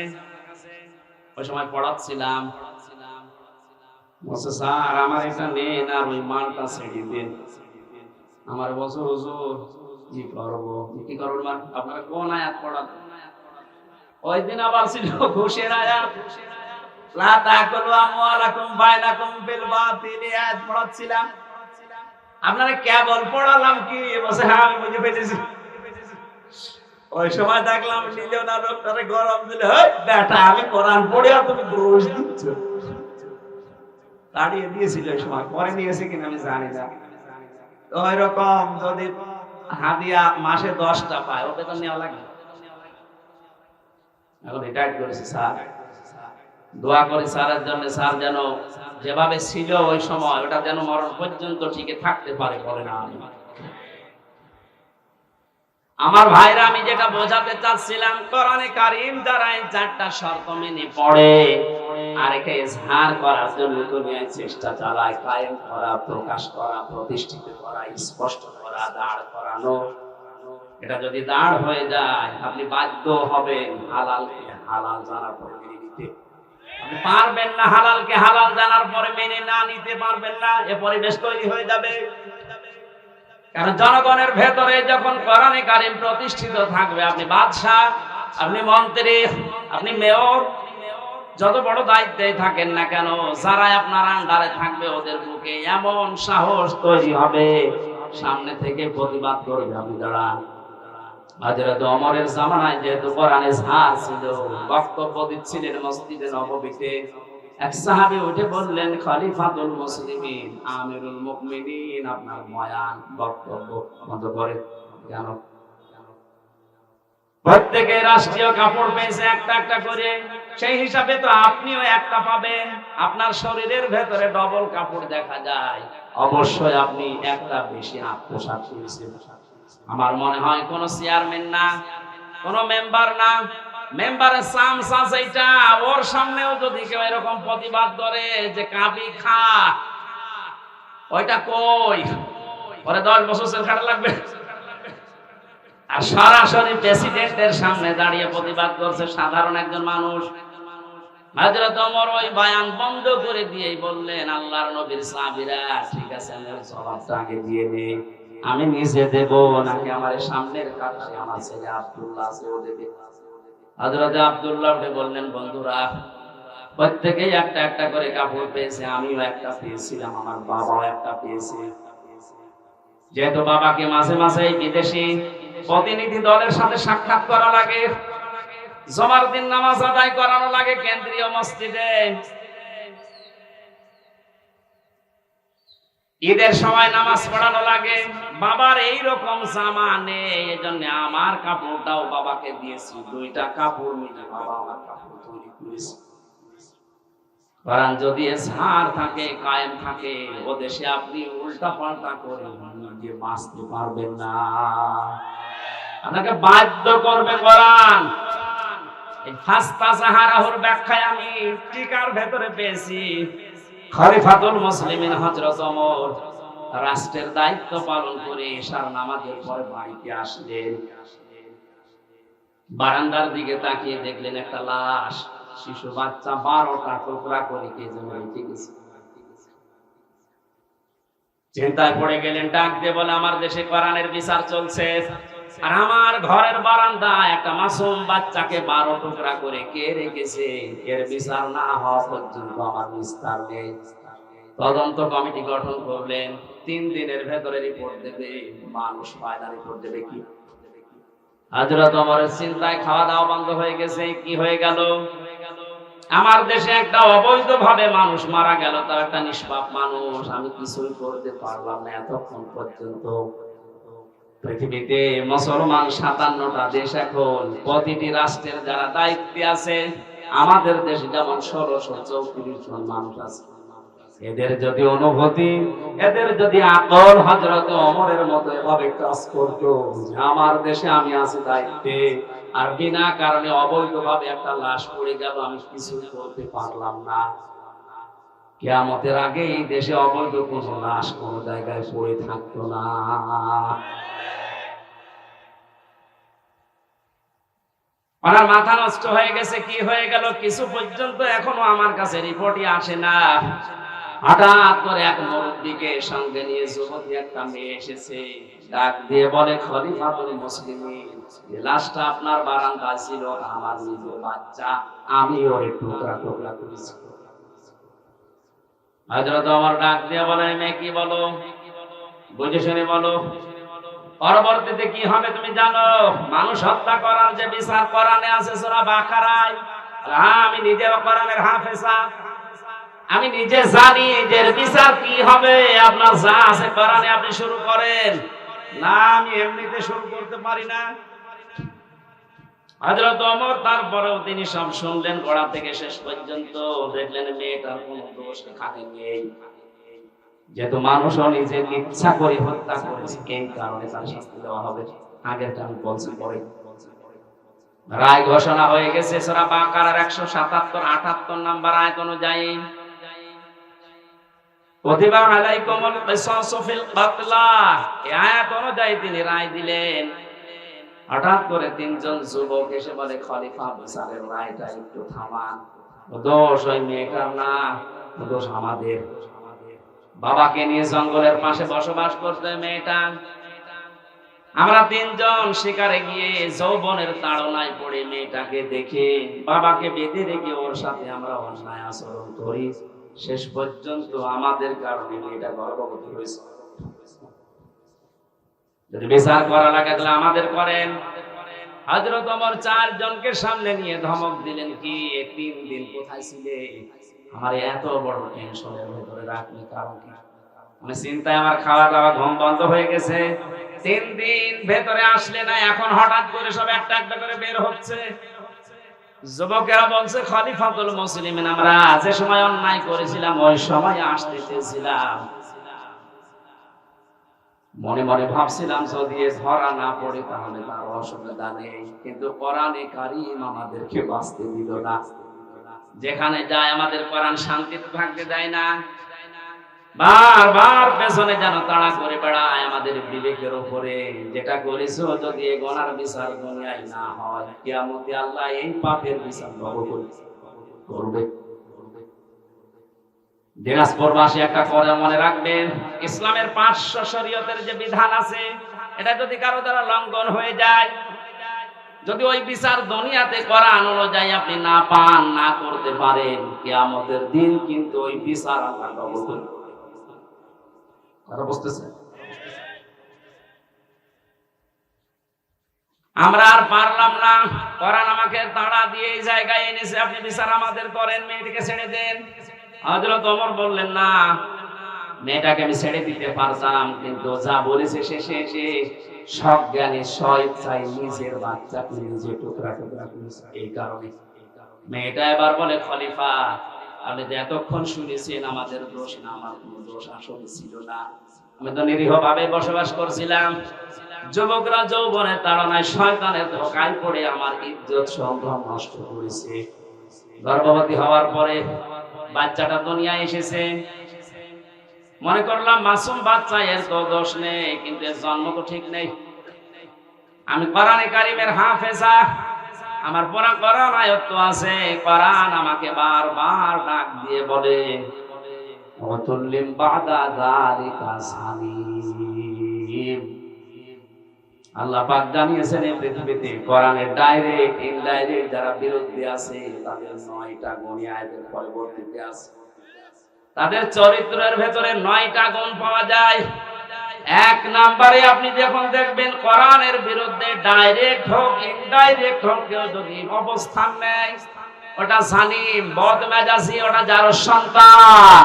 ওই সময় পড়াচ্ছিলাম। বলছে স্যার আমার এটা নেন আর ওই মালটা ছেড়ে দিন। আমার বলছে হুজুর কি করবো? কি করবেন? আপনারা কোন আয়াত পড়ান? ওই দিন আবার ছিল ঘুষের আয়াত, লা তাকুলু আমওয়ালাকুম বাইনাকুম বিল বাতিল, আয়াত পড়াচ্ছিলাম। আপনারা কেবল পড়ালাম কি? বলছে হ্যাঁ আমি বুঝে পেয়েছি। ওই সময় দেখলাম নিজেও না লোকটারে গরম দিলে, হেই বেটা আমি কোরআন পড়ে আর তুমি ঘুষ দিচ্ছ। তাড়িয়ে দিয়েছিল ওই সময়, পরে নিয়েছে কিনা আমি জানি না। তো এরকম যদি হাদিয়া মাসে 10টা পায়, ওটা তো নেওয়া লাগে। এখন রিটায়ার্ড করেছে স্যার, দোয়া করি স্যারের জন্য, স্যার যেন যেভাবে ছিল ওই সময় ওটা যেন মরণ পর্যন্ত টিকে থাকতে পারে। বলে না আমি আমার ভাইরা, আমি যেটা বোঝাতে চাচ্ছিলাম, কোরআনে কারীম যারা এই 4টা শর্ত মেনে পড়ে আর একে ইজহার করার জন্য দুনিয়ায় চেষ্টা চালায়, কায়েম করা, প্রকাশ করা, প্রতিষ্ঠিত করা, স্পষ্ট করা, দাঁড় করানো, এটা যদি দাঁড় হয়ে যায় আপনি বাধ্য হবেন হালালকে হালাল জানার পরে মেনে নিতে। আপনি পারবেন না, হালালকে হালাল জানার পরে মেনে না নিতে পারবেন না, এ পরিবেশ তৈরি হয়ে যাবে। কারণ জনগণের ভেতরে যখন কোরআনে কারিম প্রতিষ্ঠিত থাকবে, আপনি বাদশাহ, আপনি মন্ত্রী, আপনি মেয়র, যত বড় দায়িত্বে থাকেন না কেন, যারা আপনার আন্ডারে থাকবে ওদের বুকে এমন সাহস তৈরি হবে, সামনে থেকে প্রতিবাদ করবে। আপনি দাঁড়ান। হযরত ওমরের জামানায় যেহেতু কোরআনে ঝড় ছিল, বক্তব্য দিচ্ছিলেন মসজিদে নববীতে, এক সাহাবী উঠে বললেন, খলিফাতুল মুসলিমিন, আমিরুল মুমিনিন, আপনার বয়ান বক্তব্য বন্ধ করে কেন? প্রত্যেকে রাষ্ট্রীয় কাপড় পেয়েছে একটা একটা করে, সেই হিসাবে তো আপনিও একটা পাবেন। আপনার শরীরের ভেতরে ডবল কাপড় দেখা যায়, অবশ্যই আপনি একটা বেশি পোশাক পেয়েছেন। আমার মনে হয় কোন চেয়ারম্যান না, কোন মেম্বার না, মেম্বারের চান্স আছে এটা। ওর সামনেও যদি কেউ এরকম প্রতিবাদ করে যে কাবি খা, ওইটা কই, ওরে 10 বছর জেল খাটা লাগবে। আর সরাসরি প্রেসিডেন্টের সামনে দাঁড়িয়ে প্রতিবাদ করছে সাধারণ একজন মানুষ। হযরত ওমর ওই বয়ান বন্ধ করে দিয়েই বললেন, আল্লাহর নবীর সাহাবীরা, ঠিক আছে আমি জবাবটা আগে দিয়ে নেই, আমি নিজে দেব নাকি আমার সামনের কাতারে আমার ছেলে আব্দুল্লাহ আছে ও দেবে? হযরত আব্দুল্লাহ উঠে বললেন, বন্ধুরা, প্রত্যেকেই একটা একটা করে কাপড় পেয়েছে, আমিও একটা পেয়েছিলাম, আমার বাবাও একটা পেয়েছে। যেহেতু বাবাকে মাঝে মাঝে বিদেশি প্রতিনিধি দলের সাথে সাক্ষাৎ করা লাগে, জুমার দিন নামাজ আদায় করানো লাগে কেন্দ্রীয় মসজিদে, ঈদের সময় নামাজ পড়ানো লাগে, বাবার এই রকম জামা নেই, এজন্য আমার কাপড়টাও বাবাকে দিয়েছি, 2টা কাপড় মিলে বাবা আমার কাপড় তৈরি করেছে। কারণ যদি এসহার থাকে, কায়েম থাকে, ও দেশে আপনি উল্টা পাল্টা করে নিজে বাঁচতে পারবেন না, আপনাকে বাধ্য করবে কোরআন। এই ফাস্তা সাহারাহুর ব্যাখ্যায় আমি টিকার ভেতরে পেয়েছি, খলিফাতুল মুসলিমিন হযরত ওমর রাষ্ট্রের দায়িত্ব পালন করে এশার নামাজের পরে বাড়িতে আসলেন, বারান্দার দিকে তাকিয়ে দেখলেন একটা লাশ, শিশু বাচ্চা 12টা টুকরা করে কে যেন রেখে গেছে। চিন্তায় পড়ে গেলেন, ডাক দিয়ে বলে, আমার দেশে কোরআনের বিচার চলছে, আর আমার ঘরের বারান্দায় একটা মাসুম বাচ্চাকে 12 টুকরা করে কে রেখেছে, এর বিচার না হওয়া পর্যন্ত আমার নিস্তার নেই। তদন্ত কমিটি গঠন করলেন, 3 দিনের ভেতরে রিপোর্ট দেবে। মানুষ ফায়দা রিপোর্ট দেবে কি? হযরত ওমরের চিন্তায় খাওয়া দাওয়া বন্ধ হয়ে গেছে। কি হয়ে গেল? আমার দেশে একটা অবৈধভাবে মানুষ মারা গেল, তার একটা নিষ্পাপ মানুষ, আমি কিছুই করতে পারলাম না এতক্ষণ পর্যন্ত। পৃথিবীতে মুসলমান 57টা দেশ, এখন প্রতিটি রাষ্ট্রের যারা দায়িত্বে আছে, আমাদের দেশে যেমন 1634 জন মানুষ আছে, এদের যদি অনুভূতি, এদের যদি আকল হযরত ওমরের মতো এভাবে কাজ করতো, আমার দেশে আমি আছি দায়িত্বে, আর বিনা কারণে অবৈধভাবে একটা লাশ পড়ে গেল, আমি কিছু করতে পারলাম না, কিয়ামতের আগে এই দেশে অবৈধ কোনো লাশ কোনো জায়গায় পড়ে থাকতো না। ওনার মাথা নষ্ট হয়ে গেছে। কি হয়ে গেল কিছু পর্যন্ত এখনো আমার কাছে রিপোর্টই আসে না। হঠাৎ করে এক মুরব্বিকে সঙ্গে নিয়ে যুবতী একটা মেয়ে এসেছে, ডাক দিয়ে বলে, খলিফাতুল মুসলিমিন, এই লাশটা আপনার বারান্দায় ছিল, আমার নিজের বাচ্চা, আমি ওর টুকরা টুকরা করেছি। হযরত ওমর ডাক দিয়ে বলে, মেয়ে কি বলো, বুঝে শুনে বলো, পরবর্তীতে কি হবে তুমি জানো? মানুষ হত্যা করার যে বিচার কোরআনে আছে সূরা বাকারায়, আমি নিজেও কোরআনের হাফেজা, আমি নিজে জানি এর বিচার কি হবে। আপনার যা আছে কোরআনে আপনি শুরু করেন না, আমি এমনিতে শুরু করতে পারি না। হযরত ওমর তারপরেও তিনি সব শুনলেন গোড়া থেকে শেষ পর্যন্ত, দেখলেন মেয়েটার কোনো দোষ এখানে নেই, যেহেতু মানুষও নিজে ইচ্ছা করে হত্যা করেছে, এই কারণে তার শাস্তি দেওয়া হবে। আগেরটা আমি বলছি পরে। রায় ঘোষণা হয়ে গেছে সূরা বাকারার 177-78 নাম্বার আয়াত অনুযায়ী, কুতিবা আলাইকুমুল কিসাসু ফিল কাতলা, এই আয়াত অনুযায়ী তিনি রায় দিলেন। হঠাৎ করে 3 জন যুবক এসে বলে, খলিফা বিচারের রায়টা একটু থামান। দোষ ওই মেয়েটার না, দোষ আমাদের। বাবাকে নিয়ে জঙ্গলের পাশে বসবাস করতে মেয়েটা, আমরা তিনজন শিকারে গিয়ে যৌবনের তাড়নায় পড়ে মেয়েটাকে দেখে বাবাকে বেঁধে রেখে ওর সাথে আমরা অন্যায় আচরণ করি। শেষ পর্যন্ত আমাদের কারণে মেয়েটা গর্ভবতী হয়েছে। যদি বিচার করা লাগে তাহলে আমাদের করেন। হযরত ওমর 4 জনকে সামনে নিয়ে ধমক দিলেন, কি 3 দিন কোথায় ছিলে? আমার এত বড় টেনশনের ভিতরে রাখলে কারণ কি? আমি চিন্তায় আমার খাওয়া দাওয়া ঘুম বন্ধ হয়ে গেছে। 3 দিন ভেতরে আসলে না, এখন হঠাৎ করে সব একটা একটা করে বের হচ্ছে। যুবকেরা বলছে, খলিফাতুল মুসলিমিন, আমরা যে সময় অন্যায় করেছিলাম ওই সময় আসতে চেয়েছিলাম। মনে মনে ভাবছিলাম যদি ধরা না পড়ে তাহলে তার অসুবিধা নেই, কিন্তু কোরআনে কারীম আমাদেরকে বাঁচতে দিল না। যেখানে যায় আমাদের কোরআন শান্তিতে থাকতে দেয় না, বারবার পেছনে যেন তাড়া করে বেড়ায় আমাদের বিবেকের উপরে। যেটা করেছো যদি এই গুনার বিচার দুনিয়ায় না হয়, কিয়ামতে আল্লাহ এই পাপের বিচার করবে। দিনাজপুরবাসী একটা কথা মনে রাখবেন, ইসলামের 500 শরীয়তের যে বিধান আছে, এটা যদি কারো দ্বারা লঙ্ঘন হয়ে যায়, যদি ওই বিচার দুনিয়াতে কোরআন অনুযায়ী আপনি না পান, না করতে পারেন, কিয়ামতের দিন কিন্তু ওই বিচার আল্লাহ কবুল করবে। কথা বুঝতেছেন? আমরা আর পারলাম না, কোরআন আমাকে তাড়া দিয়ে এই জায়গায় এনেছে, আপনি বিচার আমাদের করেন, মেয়েটিকে ছেড়ে দেন। হযরত ওমর বললেন, না, মেয়েটাকে আমি ছেড়ে দিতে পারতাম, কিন্তু যা বলেছে শেষে এসে সজ্ঞানে স্বেচ্ছায় নিজের বাচ্চাকে নিজে টুকরা টুকরা করেছে। এই কারণে মেয়েটা এবার বলে, খলিফা, আপনি তো এতক্ষণ শুনেছেন আমাদের দোষ না, আমার কোনো দোষ আসলে ছিল না, আমি তো নিরীহ ভাবে বসবাস করছিলাম। যুবকরা যৌবনের তাড়নায় শয়তানের ধোঁকায় পড়ে আমার ইজ্জত সম্মান নষ্ট করেছে। গর্ভবতী হওয়ার পরে বাচ্চাটা দুনিয়ায় এসেছে, মনে করলাম মাসুম বাচ্চা, এর তো দোষ নেই, কিন্তু এর জন্ম তো ঠিক নেই। আমি কোরআনে কারীমের হাফেজা, আমার পুরা কোরআন আয়াত আছে। কোরআন আমাকে বারবার ডাক দিয়ে বলে, ওয়াতুল্লিম বাদা যালিকা সালিম। আল্লাহ পাক জানিয়েছেন এই পৃথিবীতে কোরআনের ডাইরেক্ট ইনডাইরেক্ট যারা বিরোধী আছে তাদের 9টা গুণ আয়াতের পরবর্তীতে আছে। তাদের চরিত্রের ভেতরে 9টা গুণ পাওয়া যায়। 1 নম্বরে আপনি যখন দেখবেন কোরআনের বিরুদ্ধে ডাইরেক্ট হোক ইনডাইরেক্ট হোক কেউ যদি অবস্থান নেয়, ওটা জালিম, বদমেজাজি, ওটা যার সন্তান।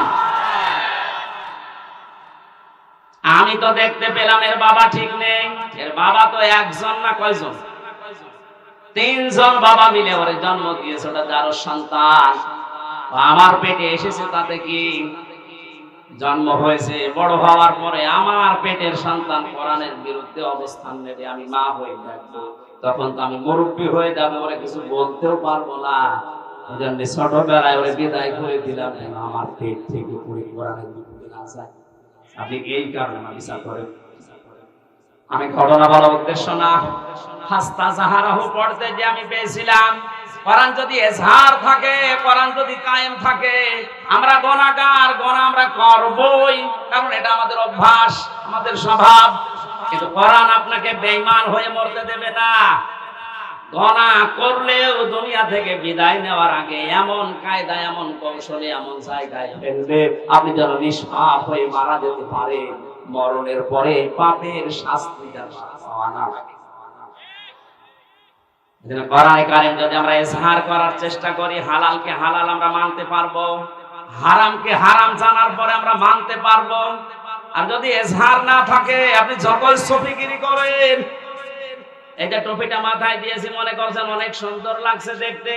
আমি তো দেখতে পেলাম এর বাবা ঠিক নেই। এর বাবা তো একজন না, কয়জন? 3 জন বাবা মিলে ওরে জন্ম দিয়েছে, ওটা যার সন্তান। আমার পেটে এসেছে তাতে কি? জন্ম হয়েছে, বড় হওয়ার পরে আমার পেটের সন্তান কোরআনের বিরুদ্ধে অবস্থান নেবে, আমি মা হয়ে থাকবো, তখন তো আমি মুরব্বী হয়ে যাবে, ওরে কিছু বলতেও পারবো না। ওজন্য ছোটবেলায় ওরে বিদায় করে দিলাম, আমার পেট থেকে পুরো কোরআনের বিরুদ্ধে না যায়। আপনি এই কারণে বিচার করেন। আমি ঘটনা বলার উদ্দেশ্য না, হাস্তা জাহারাহু পড়তে যে আমি পেয়েছিলাম, কোরআন যদি এজহার থাকে, কোরআন যদি কায়েম থাকে, আমরা গুনাহগার, গুনাহ আমরা করবই, কারণ এটা আমাদের অভ্যাস, আমাদের স্বভাব। কিন্তু কোরআন আপনাকে বেঈমান হয়ে মরতে দেবে না। গুনাহ করলেও দুনিয়া থেকে বিদায় নেওয়ার আগে এমন কায়দা, এমন কৌশলে, এমন জায়গায় ফেলবে আপনি যেন নিষ্পাপ হয়ে মারা যেতে পারে, মরণের পরে পাপের শাস্তি যেন পাওয়া না লাগে। কোরআনে কারীম যদি আমরা ইজহার করার চেষ্টা করি, হালালকে হালাল আমরা মানতে পারবো, হারামকে হারাম জানার পরে আমরা মানতে পারবো। আর যদি ইজহার না থাকে, আপনি যতই সফিগিরি করেন, এই যে টুপিটা মাথায় দিয়েছি মনে করছেন অনেক সুন্দর লাগছে দেখতে,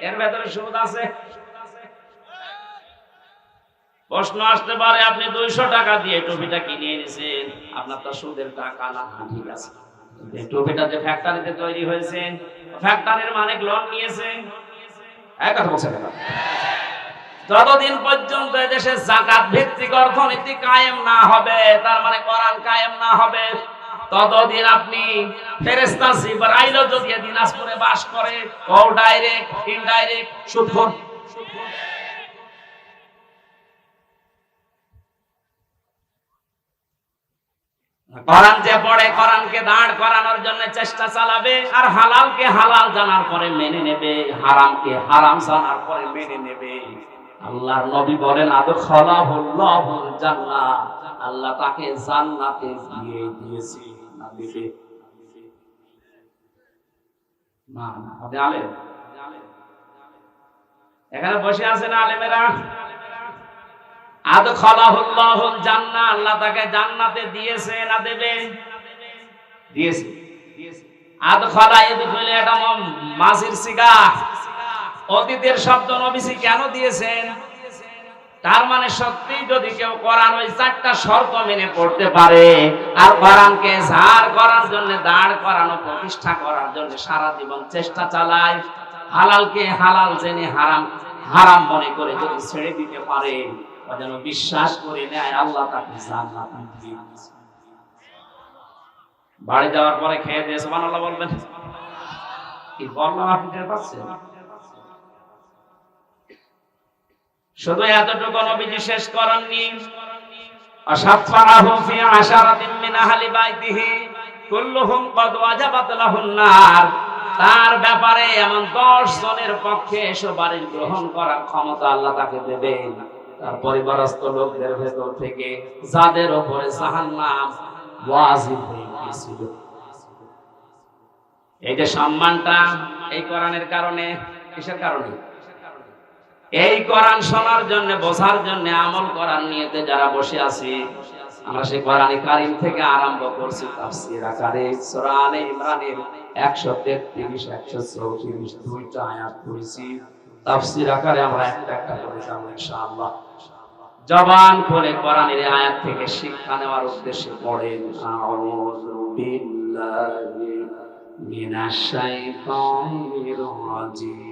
এর ভেতরে সুদ আছে। প্রশ্ন আসতে পারে, আপনি 200 টাকা দিয়ে টুপিটা কিনে এনেছেন, আপনার তো সুদের টাকা না। ঠিক আছে, এই টুপিটা যে ফ্যাক্টরিতে তৈরি হয়েছে, ফ্যাক্টরির মালিক লোন নিয়েছে। এক কথা বলছেন না, যতদিন পর্যন্ত এদেশে যাকাত ভিত্তিক অর্থনীতি কায়েম না হবে, তার মানে কোরআন কায়েম না হবে, ততদিন আপনি ফেরেশতা জিবরাইল যদি দিনাজপুরে বাস করে, ও ডাইরেক্ট ইনডাইরেক্ট সুদখোর। কোরআন যে পড়ে কোরআনকে দাঁড় করানোর জন্য চেষ্টা চালাবে, আর হালালকে হালাল জানার পরে মেনে নেবে, হারামকে হারাম জানার পরে মেনে নেবে। আল্লাহর নবী বলেন আদখালাহুল্লাহুল জান্নাহ, আল্লাহ তাকে জান্নাতে দিয়ে দিয়েছে। না দিবে না? আপনি আলেম, এখানে বসে আছেন আলেমেরা। আদখালাহুল্লাহুল জান্নাহ, আল্লাহ তাকে জান্নাতে দিয়েছে না দেবে? দিয়েছে। আদখালা ইয়াদখুলু, এটা মাজির সিগা, অতীতের শব্দ। নবীজি কেন দিয়েছেন? তার মানে সত্যি যদি কেউ কোরআন ওই চারটা শর্ত মেনে পড়তে পারে, আর কোরআনকে ঝাড় করার জন্য, দাঁড় করানো, প্রতিষ্ঠা করার জন্য সারা জীবন চেষ্টা চালায়, হালালকে হালাল জেনে হারাম হারাম মনে করে যদি ছেড়ে দিতে পারে, যেন বিশ্বাস করে নেয় আল্লাহ তাকে জান্নাতে দিয়ে দিয়েছে। বাড়ি যাওয়ার পরে খেয়ে দিয়ে সুবহানাল্লাহ বলবেন। কি বললাম আপনি টের পাচ্ছেন? শুধু এতটুকু নবীজি শেষ করেননি, আশাফাহু ফি আশারাতিন মিন আহলি বাইতিহি কুল্লুহুম ক্বাদ ওয়াজাবাত লাহুন নার, তার ব্যাপারে এমন 10 জনের পক্ষে সুপারিশ গ্রহণ করার ক্ষমতা আল্লাহ তাকে দেবেন। তার পরিবারস্থ লোকদের ভেতর থেকে যাদের উপরে জাহান্নাম ওয়াজিব হয়ে গিয়েছিল। এই যে সম্মানটা এই কোরআনের কারণে, কিসের কারণে? এই কোরআন শোনার জন্য, বোঝার জন্য, আমল করার নিয়তে যারা বসে আছি, আমরা সেই কোরআনে কারীম থেকে আরম্ভ করছি তাফসীর আকারে সূরা আলে ইমরানের 133 134 দুইটা আয়াত পড়েছি। তাফসীর আকারে আমরা একটা করে যাব ইনশাআল্লাহ। জবান খুলে কোরআনের আয়াত থেকে শিক্ষা নেওয়ার উদ্দেশ্যে পড়েন আউযু বিল্লাহি মিনাশ শাইতানির রাজিম।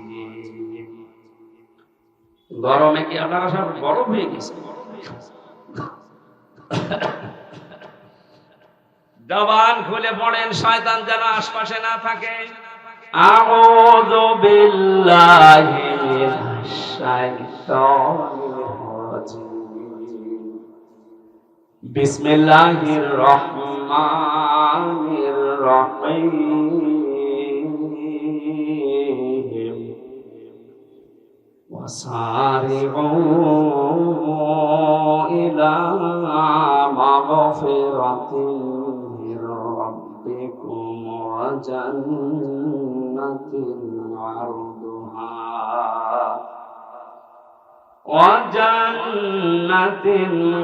গরমে কি আপনারা সব গরম হয়ে গেছে? জবান খুলে পড়েন, শয়তান যেন আশপাশে না থাকে। আউযু বিল্লাহি মিনাশ শাইতানির রাজিম। বিসমিল্লাহির রহমানির রহিম। وسارعوا إلى مغفرة من ربكم وجنة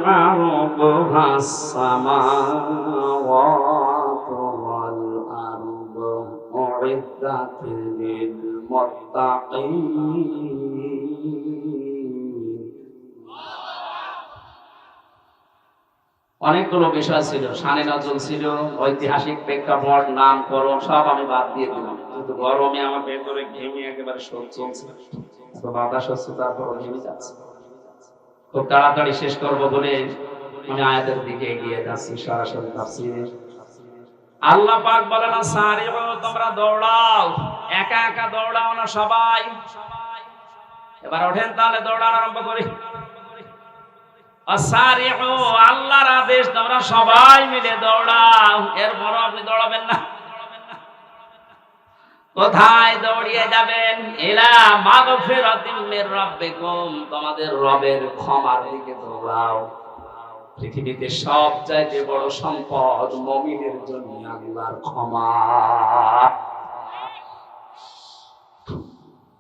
عرضها السماوات والأرض أعدت للمتقين। অনেকগুলো বিষয় ছিল, শানে নজল ছিল, ঐতিহাসিক প্রেক্ষাপট, নামকরণ সব আমি বাদ দিয়ে দিলাম। কিন্তু গরমে আমার ভেতরে ঘেমে একেবারে সহ্য চলছে, তো বাতাস হচ্ছে, তারপর ঘেমে যাচ্ছে। খুব তাড়াতাড়ি শেষ করব বলে আমি আয়াতের দিকে এগিয়ে যাচ্ছি সরাসরি তাফসীরে। আল্লাহ পাক বলেন সারিউ, তোমরা দৌড়াও। একা একা দৌড়াও না, সবাই। এবার ওঠেন তাহলে দৌড়ানো আরম্ভ করি। আসারিউ, আল্লাহর আদেশ, তোমরা সবাই মিলে দৌড়াও। এরপরও আপনি দৌড়াবেন না। কোথায় দৌড়িয়ে যাবেন? ইলা মাগফিরাতিম মির রাব্বিকুম, তোমাদের রবের ক্ষমার দিকে দৌড়াও। পৃথিবীতে সবচাইতে বড় সম্পদ মুমিনের জন্য আল্লাহর ক্ষমা।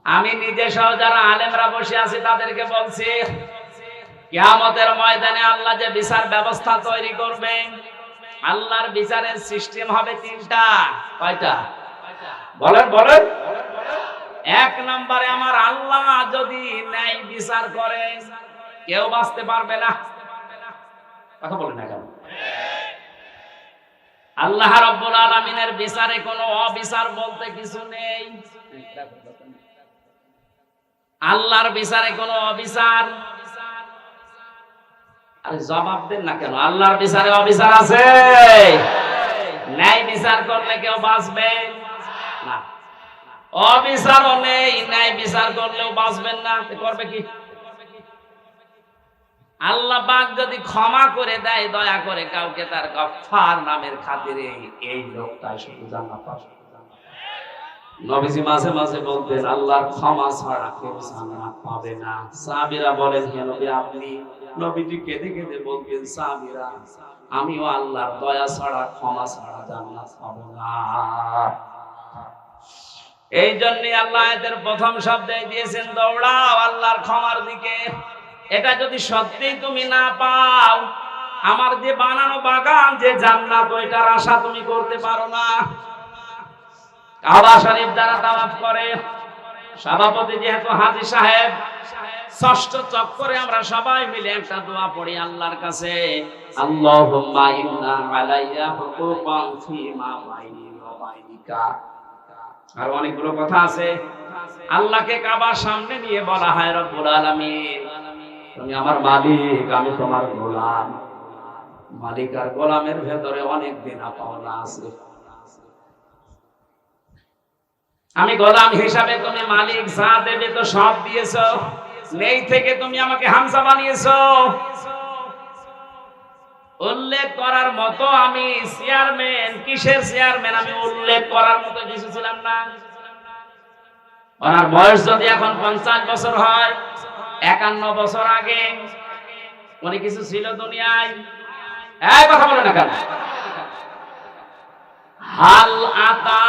আমি নিজে সহ যারা আলেমরা বসে আছি তাদেরকে বলছি, কিয়ামতের ময়দানে আল্লাহ যে বিচার ব্যবস্থা তৈরি করবে, আল্লাহর বিচারের সিস্টেম হবে 3টা। কয়টা? বলেন বলেন। 1 নম্বরে, আমার আল্লাহ যদি ন্যায় বিচার করে কেউ বাঁচতে পারবে না। কথা বলেন না কেন? আল্লাহ রাব্বুল আলামিনের বিচারে কোনো অবিচার বলতে কিছু নেই। আল্লাহর বিচারে কোনো অবিচার। আরে জবাব দেন না কেন? আল্লাহর বিচারে অবিচার আছে? ন্যায় বিচার করলে কেউ বাঁচবে না। অবিচারও নেই, ন্যায় বিচার করলেও বাঁচবেন না, করবে কি? আল্লাহ পাক যদি ক্ষমা করে দেয় দয়া করে কাউকে, তার গফফার নামের খাতিরে এই লোকটাই শুধু জান্নাত পাবে। নবীজি মাঝে মাঝে বলতেন আল্লাহর ক্ষমা ছাড়া কেউ জান্নাত পাবে না। সাহাবীরা বলেন হে নবী আপনি? নবীজি কেঁদে কেঁদে বলতেন সাহাবীরা আমিও আল্লাহর দয়া ছাড়া ক্ষমা ছাড়া জান্নাত পাবো না। এই জন্য আল্লাহ এদের প্রথম শব্দে দিয়েছেন দৌড়াও আল্লাহর ক্ষমার দিকে। এটা যদি সত্যি তুমি না পাও, আমার যে বানানো বাগান যে জান্নাত ওইটার আশা তুমি করতে পারো না। কাবা শরীফ যারা তাওয়াফ করে, সভাপতি যেহেতু হাজী সাহেব, ষষ্ঠ চক্করে আমরা সবাই মিলে একটা দোয়া পড়ি আল্লাহর কাছে, আল্লাহুম্মা ইন্না আলাইয়া হুকুকান ফীমা বাইনি ওয়া বাইনিকা। আর অনেকগুলো কথা আছে। আল্লাহকে কাবার সামনে নিয়ে বলা হয় রব্বুল আলামিন তুমি আমার মালিক, আমি তোমার গোলাম। মালিক আর গোলামের ভেতরে অনেক দেনা পাওনা আছে। আমি গোলাম হিসাবে তুমি মালিক যা দেবে তো সব দিয়েছো, নেই থেকে তুমি আমাকে হামজা বানিয়েছো। উল্লেখ করার মতো আমি চেয়ারম্যান, কিসের চেয়ারম্যান আমি উল্লেখ করার মতো কিছু ছিলাম না। ওনার বয়স যদি এখন 50 বছর হয়, 51 বছর আগে উনি কিছু ছিল দুনিয়ায়? এই কথা বলে না কেন? হাল আতা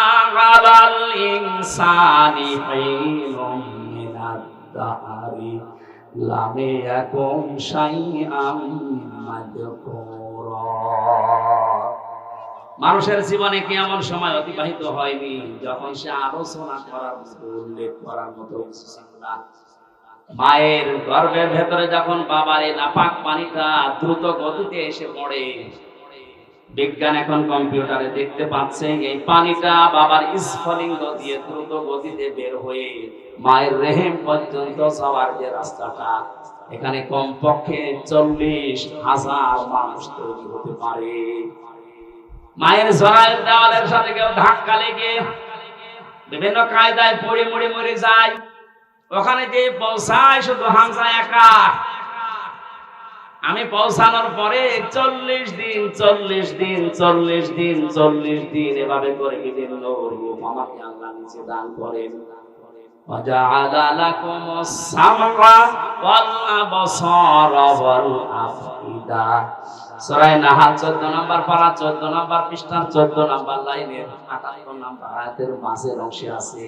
আলাল ইনসানি হিনুম মিনাদ দাহরি লাম ইয়াকুন শাইআম মাযকুরা। মানুষের জীবনে কি এমন সময় অতিবাহিত হয়নি যখন সে আলোচনা করার মতো, উল্লেখ করার মতো কিছু ছিল না। মায়ের গর্ভের ভেতরে যখন বাবার এই নাপাক পানিটা দ্রুত গতিতে এসে পড়ে, বিজ্ঞান এখন কম্পিউটারে দেখতে পাচ্ছে এই পানিটা বাবার স্ফলিঙ্গ দিয়ে দ্রুত গতিতে বের হয়ে মায়ের রেহেম পর্যন্ত যাওয়ার যে রাস্তাটা, এখানে কমপক্ষে 40,000 মানুষ তৈরি হতে পারে। মায়ের জরায়ুর দেওয়ালের সাথে কেউ ধাক্কা লেগে বিভিন্ন কায়দায় পড়ে মরে মরে যায়। ওখানে যে পৌঁছায় শুধু হামজা একা। আমি পৌঁছানোর পরে 40 দিন এভাবে করে বিভিন্ন রূপ আমাকে আল্লাহ নিচে দান করেন। ওয়াজআলা লাকুমুস সামআ ওয়াল আবসারা ওয়াল আফইদা। সূরা নাহাল 14 নম্বর পারা, 14 নম্বর পৃষ্ঠা, 14 নম্বর লাইনের 58 নম্বর আয়াতের মাঝের অংশে আছে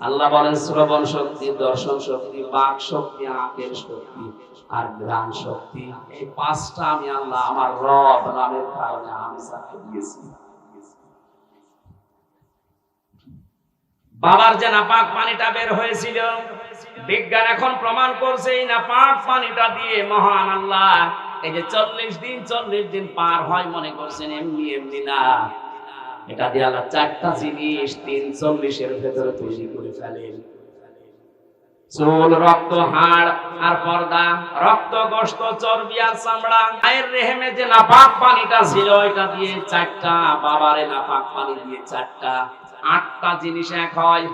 আল্লাহ বলেন শ্রবণ শক্তি, দর্শন শক্তি, বাক শক্তি, আকেল শক্তি আর ঘ্রাণ শক্তি, এই পাঁচটা আমি আল্লাহ আমার রব নামের কারণে আমি তাকে দিয়েছি। বাবার যে নাপাক পানিটা বের হয়েছিল, বিজ্ঞান এখন প্রমাণ করছে এই নাপাক পানিটা দিয়ে মহান আল্লাহ এই যে 40 দিন পার হয় মনে করছেন এমনি এমনি না। এটা দিয়ে আল্লাহ 4টা জিনিস 40 এর ভেতরে তৈরি করে ফেলেন। চুল, রক্ত, হাড় আর পর্দা, রক্ত, গোশত, চর্বি আর চামড়া। মায়ের রেহেমে যে নাপাক পানিটা ছিল এটা দিয়ে 4টা, বাবারে নাপাক পানি দিয়ে 4টা, 8টা জিনিস এক হয়।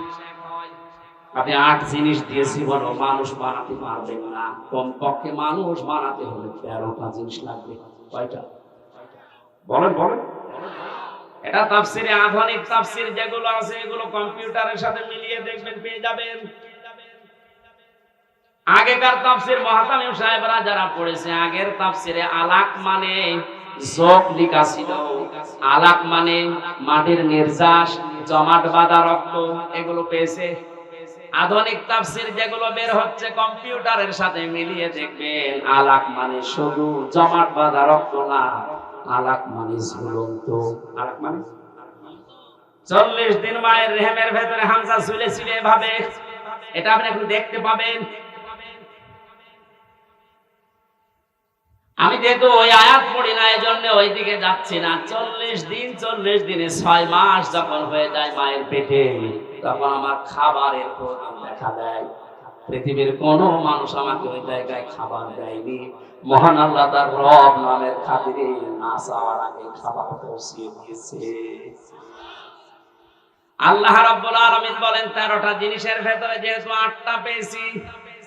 আপনি 8 জিনিস দিয়ে জীবন মানুষ বানাতে পারবেন না। কমপক্ষে মানুষ বানাতে হলে 13টা জিনিস লাগবে। কয়টা বলেন বলেন? এটা তাফসিরে, আধুনিক তাফসির যেগুলো আছে এগুলো কম্পিউটারের সাথে মিলিয়ে দেখবেন, পেয়ে যাবেন। আগেকার তাফসির মুহতামিম সাহেবরা যারা পড়েছে, আগের তাফসিরে আলাক মানে যোগ লেখা ছিল। আলাক মানে মাটির নির্যাস, জমাট বাঁধা রক্ত, এগুলো পেয়েছে। আধুনিক তাফসির যেগুলো বের হচ্ছে কম্পিউটারের সাথে মিলিয়ে দেখবেন, আলাক মানে শুধু জমাট বাঁধা রক্ত না, আলাক মানে ঝুলন্ত। আলাক মানে 40 দিন মায়ের রেহেমের ভেতরে হামজা ঝুলেছিল এভাবে। এটা আপনি এখন দেখতে পাবেন। আমি যেহেতু ওই আয়াত পড়ি না, এই জন্য ওই দিকে যাচ্ছি না। 40 দিনে 6 মাস যখন হয়ে যায় মায়ের পেটে, তখন আমার খাবারের প্রয়োজন দেখা দেয়। পৃথিবীর কোন মানুষ আমাকে ওই জায়গায় খাবার দেয়নি। মহান আল্লাহ তার রব নামের খাতিরে না চাওয়ার আগে খাবার পৌঁছিয়ে দিয়েছে। আল্লাহ রাব্বুল আলামিন বলেন 13টা জিনিসের ভেতরে যেহেতু 8টা পেয়েছি,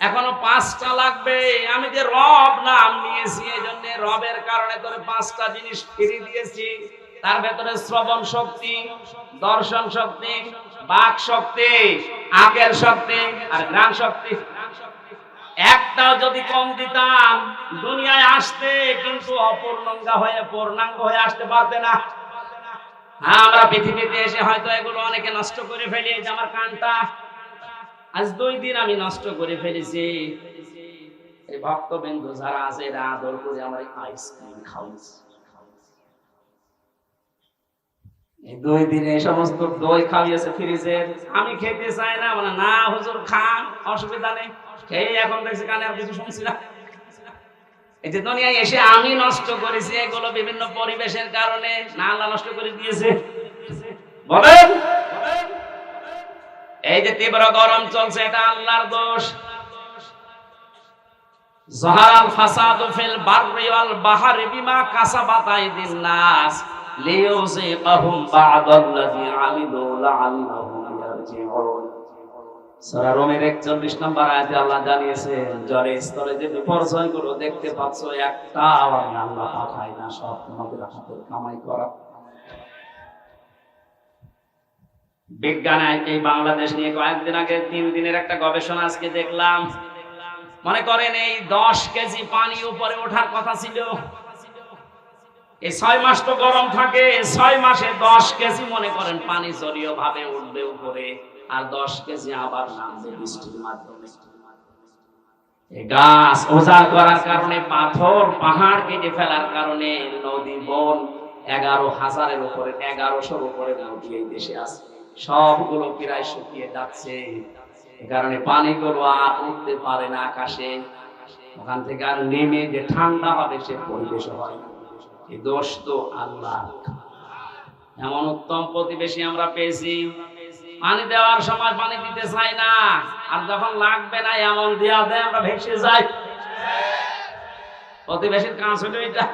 এখনো 5টা লাগবে। আমি যে রব নাম নিয়েছি, এজন্য রবের কারণে তোরে 5টা জিনিস ফিরিয়ে দিয়েছি। তার ভেতরে শ্রবণ শক্তি, দর্শন শক্তি, বাক শক্তি, আকল শক্তি আর জ্ঞান শক্তি। একটাও যদি কম দিতাম, দুনিয়ায় আসতে কিন্তু পূর্ণাঙ্গ হয়ে আসতে পারতে না। আমরা পৃথিবীতে এসে হয়তো এগুলো অনেকে নষ্ট করে ফেলি। যে আমার কানটা আজ 2 দিন আমি নষ্ট করে ফেলেছি। এই ভক্তবৃন্দ যারা আছে এরা আদর করে আমার আইসক্রিম খাওয়াইছে। এই 2 দিনে এই সমস্ত দই খাওয়াইছে ফ্রিজের। আমি খেতে চাই না, মানে না হুজুর খান, অসুবিধা নেই। এই এখন দেখছি কানে আর কিছু শুনছি না। এই যে দুনিয়ায় এসে আমি নষ্ট করেছি এগুলো বিভিন্ন পরিবেশের কারণে, না আল্লাহ নষ্ট করে দিয়েছে? বলেন। এই যে তীব্র গরম চলছে, এটা আল্লাহর দোষ। যাহারাল ফাসাদু ফিল বাররি ওয়াল বাহরি বিমা কাসাবাত আইদিন নাস লিইউযিকাহুম বা'দাল্লাযী আমিলু লাআল্লাহুম ইয়ারজিউন। সূরা রোমের 41 নম্বর আয়াতে আল্লাহ জানিয়েছেন, জলের স্তরে যে বিপর্যয়গুলো দেখতে পাচ্ছ, একটাও আমি আল্লাহ পাঠাই না, সব তোমাদের হাতের কামাই করা। বিজ্ঞান এই বাংলাদেশ নিয়ে কয়েকদিন আগে 3 দিনের একটা গবেষণা আজকে দেখলাম। মনে করেন এই 10 কেজি পানি উপরে ওঠার কথা ছিল। এই 6 মাস তো গরম থাকে, 6 মাসে 10 কেজি মনে করেন পানি জলীয় ভাবে উঠবে উপরে, আর 10 কেজি আবার নামবে বৃষ্টির মাধ্যমে। এই গাছ উজাড় করার কারণে, পাথর পাহাড় কেটে ফেলার কারণে নদী বন 11,000-এর উপরে, 1100-র উপরে নদী এই দেশে আছে, সবগুলো প্রায় শুকিয়ে যাচ্ছে। এই কারণে পানিগুলো আর উঠতে পারে না আকাশে। ওখান থেকে আর নেমে যে ঠান্ডা হবে সে পরিবেশ হয় না। এই দোষ তো আল্লাহ। এমন উত্তম প্রতিবেশী আমরা পেয়েছি, পানি দেওয়ার সময় পানি দিতে চাই না, আর যখন লাগবে না এমন দেয়া দেয় আমরা ভেসে যাই। প্রতিবেশীর কাজ হলো এটা।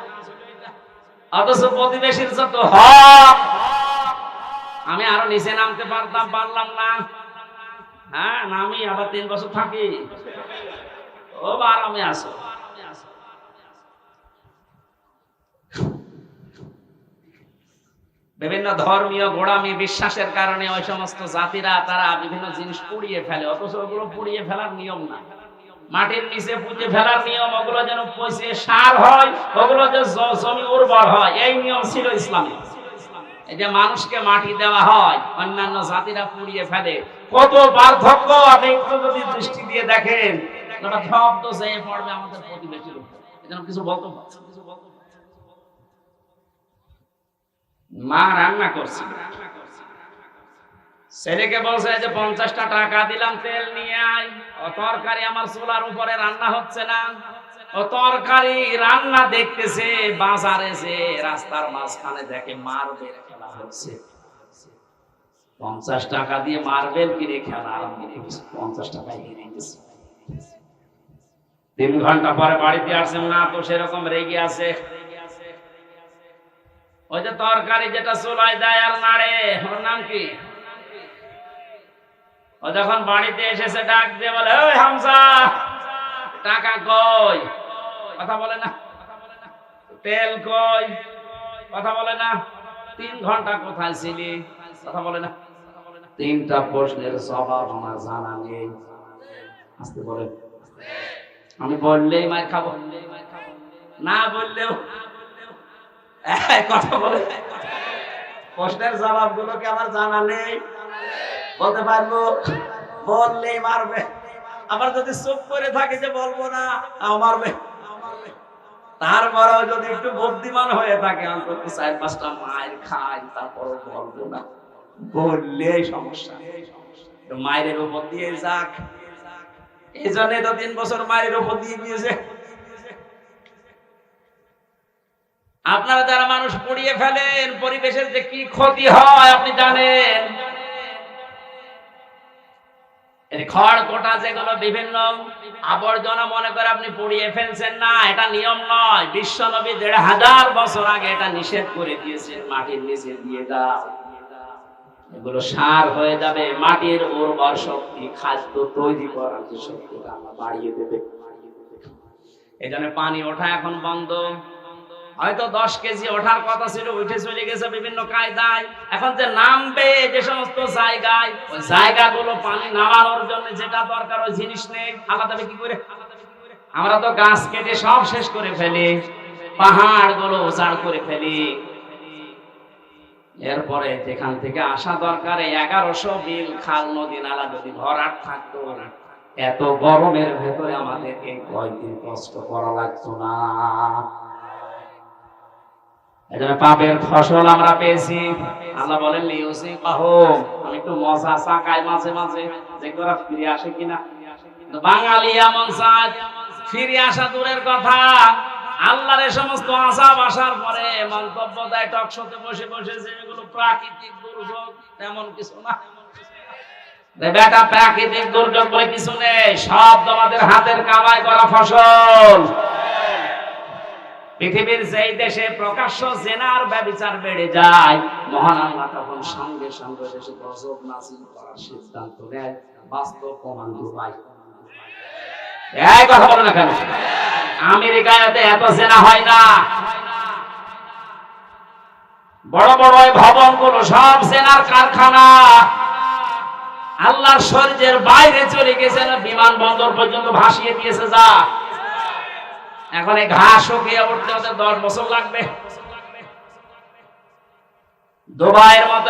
অথচ প্রতিবেশীর যত হক, আমি আরো নিচে নামতে পারতাম, পারলাম না। হ্যাঁ, নামি আবার 3 বছর থাকি, ও আরামে আসো। বিভিন্ন ধর্মীয় গোড়ামি বিশ্বাসের কারণে ওই সমস্ত জাতিরা তারা বিভিন্ন জিনিস পুড়িয়ে ফেলে, অথচ ওগুলো পুড়িয়ে ফেলার নিয়ম না। মাটির নিচে পুঁতে ফেলার নিয়ম, ওগুলো যেন পচে সার হয়, ওগুলো যে জমি উর্বর হয়, এই নিয়ম ছিল ইসলামে। এই যে মানুষকে মাটি দেওয়া হয়, অন্যান্য জাতিরা পুড়িয়ে ফেলে। কত পার্থক্য আপনি একটু যদি দৃষ্টি দিয়ে দেখেন, ওটা সব তো যেয়ে পড়বে আমাদের প্রতিবেশীর উপর। এজন্য কিছু বলতে পারছি। মা রান্না করছিল, ছেলেকে বলছে যে 50টা টাকা দিলাম তেল নিয়ে আয়। ও তরকারি আমার চুলার উপরে রান্না হচ্ছে না, ও তরকারি রান্না দেখতেছে বাজারে, যে রাস্তার মাঝখানে দেখে মার্বেল খেলা হচ্ছে। 50 টাকা দিয়ে মার্বেল কিনে খেলা আরম্ভ করেছে, 50 টাকায় কিনে গেছে। 3 ঘন্টা পরে বাড়িতে আসছে, না তো সেরকম রেগে আছে। ওই যে তরকারি যেটা চুলায় দেয় আর নাড়ে, ওর নাম কি? ও যখন বাড়িতে এসেছে ডাক দিয়ে বলে, ওই হামজা, টাকা কই? কথা বলে না। তেল কই? কথা বলে না। 3 ঘন্টা কোথায় ছিলি? কথা বলে না। 3টা প্রশ্নের জবাব আমার জানা নেই। আসতে বলে, আমি বললেই মার খাবো, না বললেও কথা বলে। প্রশ্নের জবাব গুলোকে আমার জানা নেই, বলতে পারবো, বললেই মারবে। আবার যদি চুপ করে থাকে যে বলবো না, তাও মারবে। তারপরেও যদি একটু বুদ্ধিমান হয়ে থাকে, অন্তত 4-5টা মায়ের খাই, তারপরও বলবো না, বললেই সমস্যা। মায়ের উপর দিয়ে যাক, এই জন্য তো 3 বছর মায়ের উপর দিয়ে গিয়েছে। আপনারা যারা মানুষ পুড়িয়ে ফেলেন, পরিবেশের যে কি ক্ষতি হয় আপনি জানেন। খড় কোটা যেগুলো বিভিন্ন আবর্জনা মনে করে আপনি পুড়িয়ে ফেলছেন, না, এটা নিয়ম নয়। বিশ্ব নবী 1500 বছর আগে এটা নিষেধ করে দিয়েছেন, মাটির নিচে দিয়ে দাও। এগুলো সার হয়ে যাবে, মাটির উর্বর শক্তি, খাদ্য তৈরি করার যে শক্তিটা আল্লাহ বাড়িয়ে দেবে। এই জন্য পানি ওঠা এখন বন্ধ। হয়তো 10 কেজি ওঠার কথা ছিল, উঠে চলে গেছে বিভিন্ন কায়দায়। এখন যে নামবে যে সমস্ত জায়গায়, ওই জায়গাগুলো পানি নামানোর জন্য যেটা দরকার ওই জিনিস নেই। আলাদা কি করে? আমরা তো গাছ কেটে সব শেষ করে ফেলি, পাহাড় গুলো উজাড় করে ফেলি। এরপরে যেখান থেকে আসা দরকার 1100 বিল খাল নদী নালা যদি ভরাট থাকতো, এত গরমের ভেতরে আমাদেরকে কয়দিন কষ্ট করা লাগতো না। এজন্য পাপের ফসল আমরা পেয়েছি। আল্লাহ বলেন আমি একটু মজা চাকাই মাঝে মাঝে, দেখবো ফিরে আসে কিনা। বাঙালি এমন চাঁদ, ফিরে আসা দূরের কথা, আল্লাহর এই সমস্ত আযাব আসার পরে মন্তব্য দেয় টকশোতে বসে বসে যে এগুলো প্রাকৃতিক দুর্যোগ, তেমন কিছু না। বেটা প্রাকৃতিক দুর্যোগ বলে কিছু নেই, সব তোমাদের হাতের কামাই করা ফসল। পৃথিবীর যেই দেশে প্রকাশ্য জেনার ব্যভিচার বেড়ে যায়, মহান আল্লাহ তখন সঙ্গে সঙ্গে দেশে গজব নাযিল করার সিদ্ধান্ত নেয়। বাস্তব প্রমাণ দুবাই। এই কথা বলো না কেন? আমেরিকায় এত জেনা হয় না। বড় বড় ভবনগুলো সব জেনার কারখানা। আল্লাহর শরীরের বাইরে চলে গেছে, বিমানবন্দর পর্যন্ত ভাসিয়ে দিয়েছে। যা এখন এই ঘাস শুকিয়ে উঠতে ওদের 10 বছর লাগবে। দুবাইয়ের মতো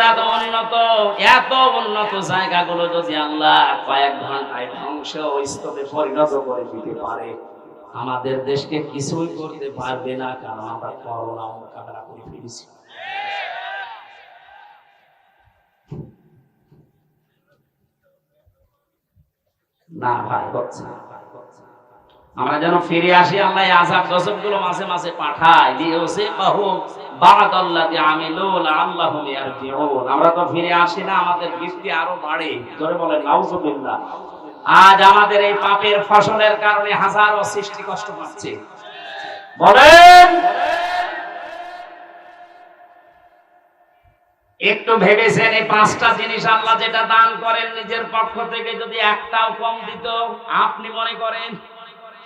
এত উন্নত জায়গাগুলো যদি আল্লাহ কয়েক ঘন্টায় ধ্বংস স্তূপে পরিণত করে দিতে পারে, আমাদের দেশকে কিছুই করতে পারবে না, কারণ আমরা করোনা মোকাবেলা করে ফেলেছি। না ভাই, হচ্ছে না। আমরা যেন ফিরে আসি, আল্লাহ আযাব গজব গুলো মাঝে মাঝে পাঠায়। আমরা তো ফিরে আসি না, আমাদের বৃষ্টি আরো বাড়ে। জোরে বলেন নাউযুবিল্লাহ। আজ আমাদের এই পাপের ফসলের কারণে হাজারো সৃষ্টি কষ্ট পাচ্ছে। বলেন, একটু ভেবেছেন এই 5টা জিনিস আল্লাহ যেটা দান করেন নিজের পক্ষ থেকে, যদি একটাও কম দিত, আপনি মনে করেন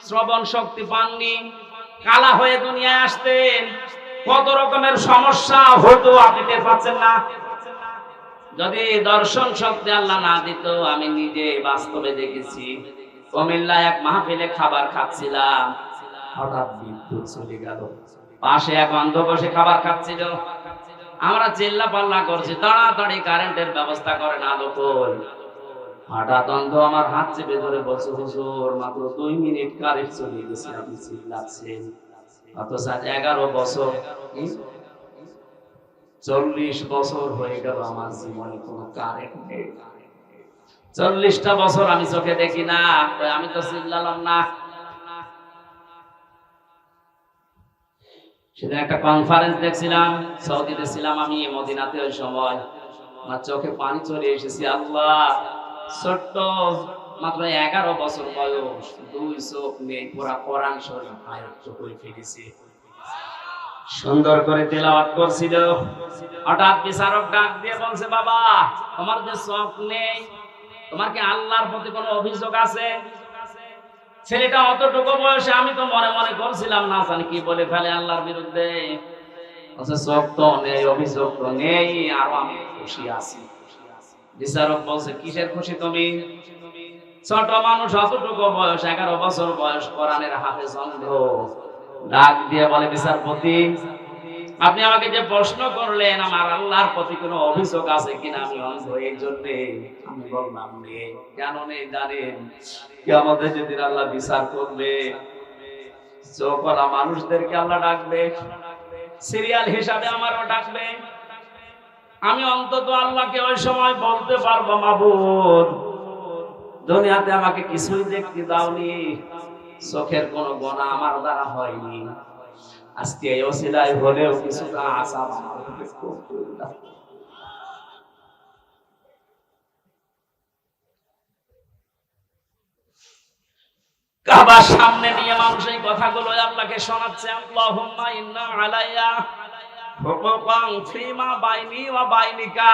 শ্রবণ শক্তি পাননি, কালা হয়ে দুনিয়ায় আসতেন, কত রকমের সমস্যা হতো আপনি টের পাচ্ছেন না। যদি দর্শন শক্তি আল্লাহ না দিত, আমি নিজে বাস্তবে দেখেছি, কুমিল্লায় এক মাহফিলে খাবার খাচ্ছিলাম, হঠাৎ বিদ্যুৎ চলে গেল। পাশে এক অন্ধ বসে খাবার খাচ্ছিল। আমরা চিল্লা পাল্লা করছি, তাড়াতাড়ি কারেন্টের ব্যবস্থা করেন, আলো কই। হঠাৎ অন্ধ আমার হাত চেপে ধরে বলছে, হুজুর মাত্র 2 মিনিট কারেন্ট চলে গেছে, আপনি চিল্লাচ্ছেন। অথচ 11 বছর 40 বছর হয়ে গেল আমার জীবনে কোনো কারেন্ট নেই। 40টা বছর আমি চোখে দেখি না, আমি তো চিল্লালাম না। সেদিন একটা কনফারেন্স দেখছিলাম, সৌদিতে ছিলাম আমি, মদিনাতে। ওই সময় আমার চোখে পানি চলে এসেছে। আল্লাহ, ছোট্ট মাত্র 11 বছর বয়স, 2 চোখ নেই, পুরা কোরআন শরীফ আয়ত্ত করে ফেলেছে। সুন্দর করে তেলাওয়াত করছিল। হঠাৎ বিচারক ডাক দিয়ে বলছে, বাবা তোমার যে চোখ নেই, তোমার কি আল্লাহর প্রতি কোনো অভিযোগ আছে? ছেলেটা অতটুকু বয়সে, আমি তো মনে মনে করছিলাম না জানি কি বলে ফেলে আল্লাহর বিরুদ্ধে। চোখ তো নেই, অভিযোগ তো নেই, আর আমি খুশি আছি। বিচারক বলছে, কিসের খুশি তুমি? ছোট মানুষ, অতটুকু বয়স, 11 বছর বয়স, কোরআনের হাফেজ, অন্ধ। ডাক দিয়ে বলে, বিচারপতি আপনি আমাকে যে প্রশ্ন করলেন আমার আল্লাহর প্রতি কোনো অভিযোগ আছে কিনা, আমি অন্ধ এই জন্য আমি বললাম নেই। কেন নেই জানেন? কিয়ামতের যেদিন আল্লাহ বিচার করবে, চোখওয়ালা মানুষদেরকে আল্লাহ ডাকবে, সিরিয়াল হিসাবে আমারও ডাকবে। আমি অন্তত আল্লাহকে ওই সময় বলতে পারবো, মাবুদ দুনিয়াতে আমাকে কিছুই দেখতে দাওনি, চোখের কোনো গুনাহ আমার দ্বারা হয়নি, আজকে এই ওসিলায় হলেও কিছুটা আশা আমার করতে দাও। কাবার সামনে নিয়ে মানুষ এই কথাগুলো আল্লাহকে শোনাচ্ছে। আল্লাহুম্মা ইন্না আলাইয়া হুকুকান ফিমা বাইনি ওয়া বাইনিকা।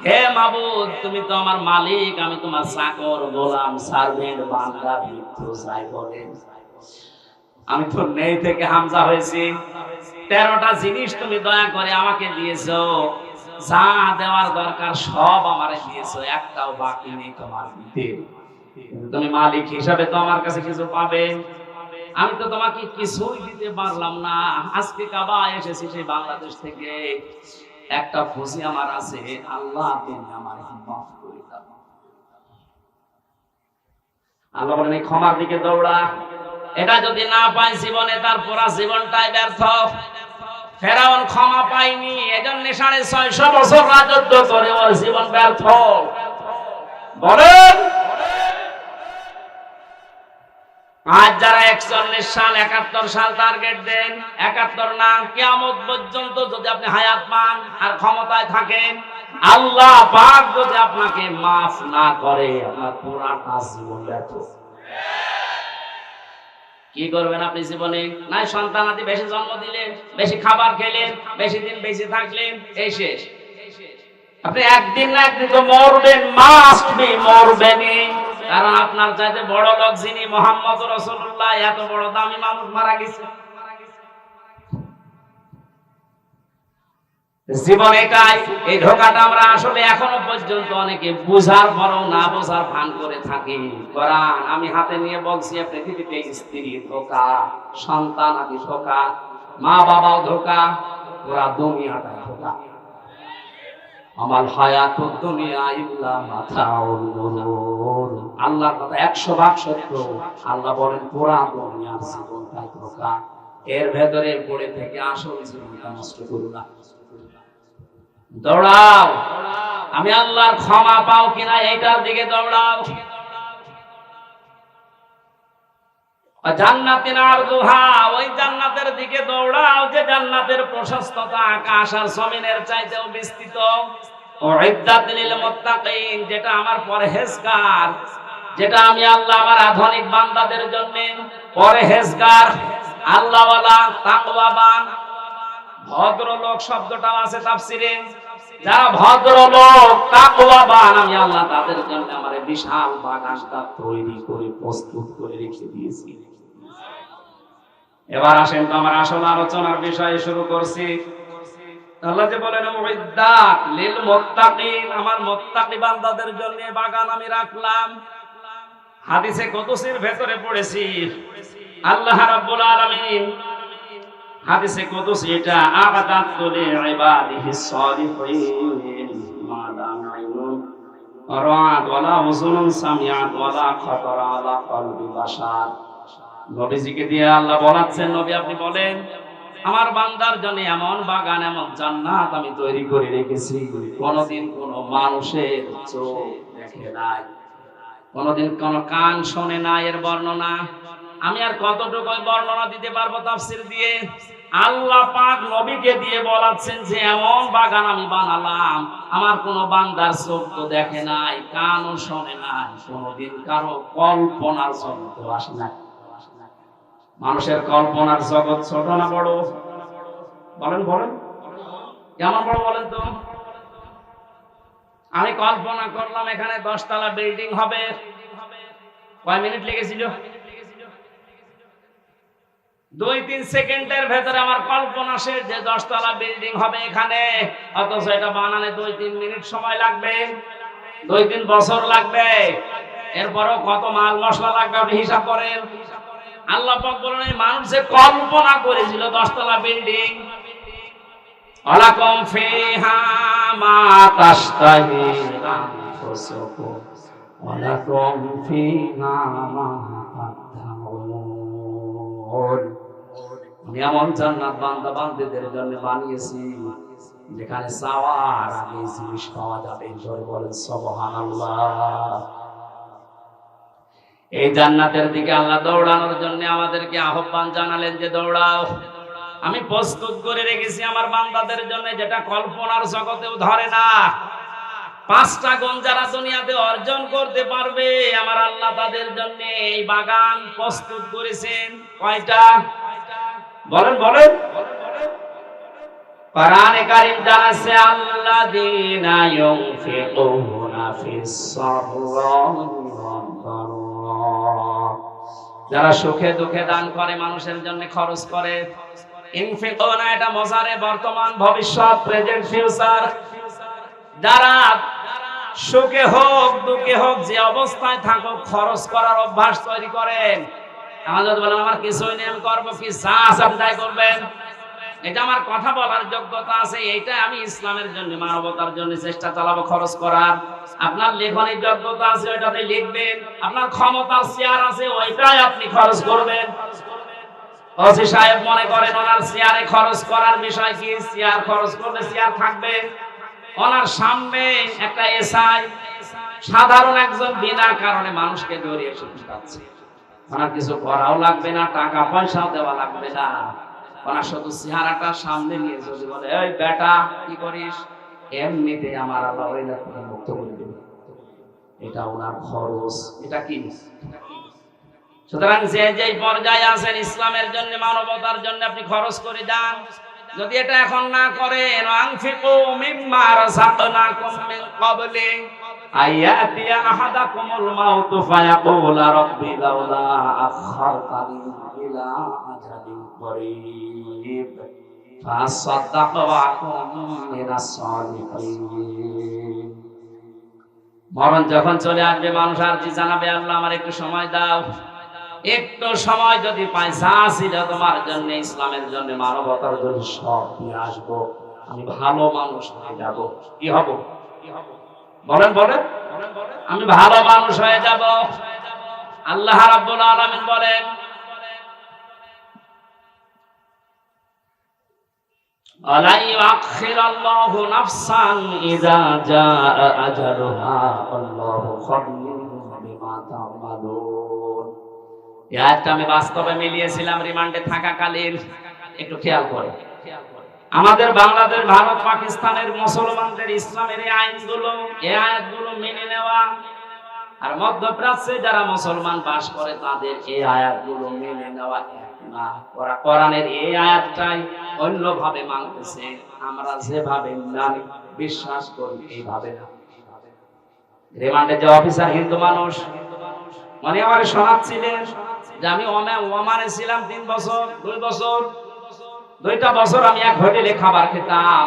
হে মাবুদ, তুমি তো আমার মালিক, আমি তোমার চাকর, গোলাম, সার্ভেন্ট, বান্দা, মিত্র যাই বলেন, আমি তো নেই থেকে হামজা হয়েছি। 13টা জিনিস তুমি দয়া করে আমাকে দিয়েছো, যা দেওয়ার দরকার সব আমারে দিয়েছো, একটাও বাকি নেই তোমার দিতে। কিন্তু তুমি মালিক হিসাবে তো আমার কাছে কিছু পাবে। আমি তো তোমাকে কিছুই দিতে পারলাম না। আজকে কাবা এসেছি সেই বাংলাদেশ থেকে, একটা খুশি আমার আছে, আল্লাহ তুমি আমার মাফ করে দাও। আল্লাহ বলেন এই ক্ষমার দিকে দৌড়া। এটা যদি না পাই জীবনে, তার পুরা জীবনটাই ব্যর্থ। ফেরাউন ক্ষমা পায়নি, এজন্য 650 বছর রাজত্ব করে ওর জীবন ব্যর্থ। বলেন আজ যারা 41 সাল 71 সাল টার্গেট দেন, 71 না, কিয়ামত পর্যন্ত যদি আপনি হায়াত পান আর ক্ষমতায় থাকেন, আল্লাহ পাক যদি আপনাকে মাফ না করে, আপনার পুরাটা জীবন ব্যর্থ। কি করবেন আপনি জীবনে? নাই সন্তানাদি বেশি জন্ম দিলেন, বেশি খাবার খেলেন, বেশি দিন বেঁচে থাকলেন, এই শেষ। আপনি একদিন না একদিন তো মরবেন, মাস্ট বি মরবেনই। কারণ আপনার চাইতে বড় লোক যিনি, মুহাম্মদ রাসূলুল্লাহ, এত বড় দামি মানুষ মারা গেছে। জীবন এটাই। এই ধোঁকাটা আমরা আসলে এখনো পর্যন্ত অনেকে বুঝার পরও না বোঝার ভান করে থাকি। কোরআন আমি হাতে নিয়ে বলছি, পৃথিবীতে স্ত্রী ধোঁকা, সন্তান আদি ধোঁকা, মা বাবাও ধোঁকা, পুরা দুনিয়াটা ধোঁকা। আমাল হায়াতুদ দুনিয়া ইল্লা মাতাউল গুরুর। আল্লাহর কথা 100 ভাগ সত্য। আল্লাহ বলেন পুরা দুনিয়ার জীবনটা ধোঁকা, এর ভেতরে পড়ে থেকে আসল জীবনটা নষ্ট করো না। দৌড়াও, আমি আল্লাহর ক্ষমা পাও কিনা এইটার দিকে দৌড়াও। জান্নাতিন আরদুহা, ওই জান্নাতের দিকে দৌড়াও যে জান্নাতের প্রশস্ততা আকাশ আর জমিনের চাইতেও বিস্তৃত। উইদ্দাত লিল মুত্তাকিন, যেটা আমার পরহেজগার, যেটা আমি আল্লাহ আমার আধুনিক বান্দাদের জন্য পরহেজগার, আল্লাহওয়ালা, তাকওয়াবান। ভদ্রলোক শব্দটাও আছে তাফসিরে। যারা ভদ্রলোক, তাকওয়াবান, আমি আল্লাহ তাদের জন্য আমার বিশাল বাগানটা তৈরি করে প্রস্তুত করে রেখে দিয়েছি। এবার আসেন তো আমার আসল আলোচনার বিষয়ে শুরু করছি। আল্লাহ যে বলেন উইদ্দাত লিল মুত্তাকিন, আমার মুত্তাকি বান্দাদের জন্য বাগান আমি রাখলাম। হাদিসে কুদসির ভেতরে পড়েছি, আল্লাহ রাব্বুল আলামিন হাদিসে কুদসি এটা, আ'দাতু লিইবাদিহিস সালিহিন মা লা আইনুন রাআত ওয়ালা উযুনুন সামিআত ওয়ালা খাতারা আলা কলবি বাশার। নবীজিকে দিয়ে আল্লাহ বলাচ্ছেন, নবী আপনি বলেন আমার বান্দার জন্য এমন বাগান, এমন জান্নাত আমি তৈরি করে রেখেছি, কোনদিন কোন মানুষের চোখ দেখে নাই, কোনদিন কোন কান শোনে না এর বর্ণনা। আমি আর কতটুকু বর্ণনা দিতে পারবো তাফসীর দিয়ে? আল্লাহ পাক নবীকে দিয়ে বলাচ্ছেন যে এমন বাগান আমি বানালাম, আমার কোন বান্দার চোখ তো দেখে নাই, কানও শোনে নাই, কোনদিন কারো কল্পনার জগতে আসে নাই। মানুষের কল্পনার জগৎ ছোট না বড়? বলেন বলেন, কেমন বড় বলেন তো? আমি কল্পনা করলাম এখানে 10 তলা বিল্ডিং হবে, কয় মিনিট লেগেছিল? 2-3 সেকেন্ডের ভেতরে আমার কল্পনা শেষ যে 10 তলা বিল্ডিং হবে এখানে। অথচ এটা বানানে 2-3 মিনিট সময় লাগবে, 2-3 বছর লাগবে। এরপরও কত মাল মশলা লাগবে আপনি হিসাব করেন। আল্লাহ পাক বলেন এই মানুষ যে কল্পনা করেছিল 10 তলা বিল্ডিং, ওয়ালাকুম ফিহা মা তাশতাহি আনফুসুকুম ওয়ালাকুম ফিহা মা তাদউন। আমি এমন জান্নাত বান্দা বান্দীদের জন্য বানিয়েছি যেখানে চাওয়ার আগে জিনিস পাওয়া যাবে। জোরে বলেন সুবহানাল্লাহ। এই জান্নাতের দিকে আল্লাহ দৌড়ানোর জন্য আমাদেরকে আহ্বান জানালেন যে দৌড়াও। আমি প্রস্তুত করে রেখেছি আমার বান্দাদের জন্য যেটা কল্পনার জগতেও ধরে না। 5টা গুণ যারা দুনিয়াতে অর্জন করতে পারবে, আমার আল্লাহ তাদের জন্য এই বাগান প্রস্তুত করেছেন। কয়টা? বলেন বলেন, কোরআনে কারীম জানাচ্ছে আল্লাযীনা ইউনফিকুনা ফিস সাররা'i ওয়াদ দাররা, যারা সুখে দুঃখে দান করে, মানুষের জন্য খরচ করে। ইনফিকুনা এটা মজারে বর্তমান, ভবিষ্যৎ, প্রেজেন্ট, ফিউচার। যারা সুখে হোক দুঃখে হোক যে অবস্থায় থাকুক খরচ করার অভ্যাস তৈরি করেন। আমাদের বলেন আমার কিছুই নেই, আমি করবো কি, যা আছে আপনি তাই করবেন, এটা আমার কথা বলার যোগ্যতা আছে, এইটা আমি ইসলামের জন্য মানবতার জন্য চেষ্টা চালাবো খরচ করার। আপনার লেখনের যোগ্যতা আছে, ওইটাতে লিখবেন। আপনার ক্ষমতার শেয়ার আছে, ওইটাই আপনি খরচ করবেন। ওসি সাহেব মনে করেন ওনার শেয়ারে খরচ করার বিষয় কি, শেয়ার খরচ করলে শেয়ার থাকবে। ওনার সামনে একটা এসআই সাধারণ একজন বিনা কারণে মানুষকে ধরিয়ে শুনছে, ওনার কিছু করাও লাগবে না, টাকা পয়সাও দেওয়া লাগবে না। ওনার শুধু চেহারাটা সামনে নিয়ে যদি বলে এই বেটা কি করিস, এমনিতে আমার আল্লাহ ওই লোককে মুক্ত করে দেবে, এটা ওনার খরচ। এটা কি? সুতরাং যে যেই পর্যায়ে আছেন ইসলামের জন্য মানবতার জন্য আপনি খরচ করে যান। যদি এটা এখন না করেন, আনফিকু মিম্মা রাযাকনাকুম মিন ক্বাবলি আয়াতিয়া আহাদাকুমুল মাউত ফায়াকুলা রাব্বি লাউলা আখারতানি ইলা আজালিন করিব ফাসাদ্দাকু ওয়া আকুম মিনাস সালিহিন। মরণ যখন চলে আসবে মানুষ আর জি জানাবে আল্লাহ আমার একটু সময় দাও, একটু সময় যদি পাই, যা ছিল তোমার জন্য ইসলামের জন্য মানবতার জন্য সব নিয়ে আসবো, আমি ভালো মানুষ হয়ে যাব। কি হব? বলেন বলেন, আমি ভালো মানুষ হয়ে যাব। আল্লাহ রাব্বুল আলামিন বলেন আলা ইউআখিরাল্লাহু নাফসান ইযা জাআ আজালুহা আল্লাহু খাবীরুম বিমা তা'মালুন। এই আয়াতটা আমি বাস্তবে মিলিয়েছিলাম রিমান্ডে থাকাকালীন। একটু খেয়াল করে, আমাদের বাংলাদেশ, ভারত, পাকিস্তানের মুসলমানদের ইসলামের এই আইনগুলো, এই আয়াতগুলো মেনে নেওয়া, আর মধ্যপ্রাচ্যে যারা মুসলমান বাস করে তাদের এই আয়াতগুলো মেনে নেওয়া এক না। ওরা কোরআনের এই আয়াতটাই অন্যভাবে মানতেছে, আমরা যেভাবে মানি বিশ্বাস করি এইভাবে না। রিমান্ডে যে অফিসার হিন্দু মানুষ, মানে আমার শোনাচ্ছিলেন যে আমি ওমানে ছিলাম 3 বছর, 2 বছর, 2টা বছর আমি এক হোটেলে খাবার খেতাম।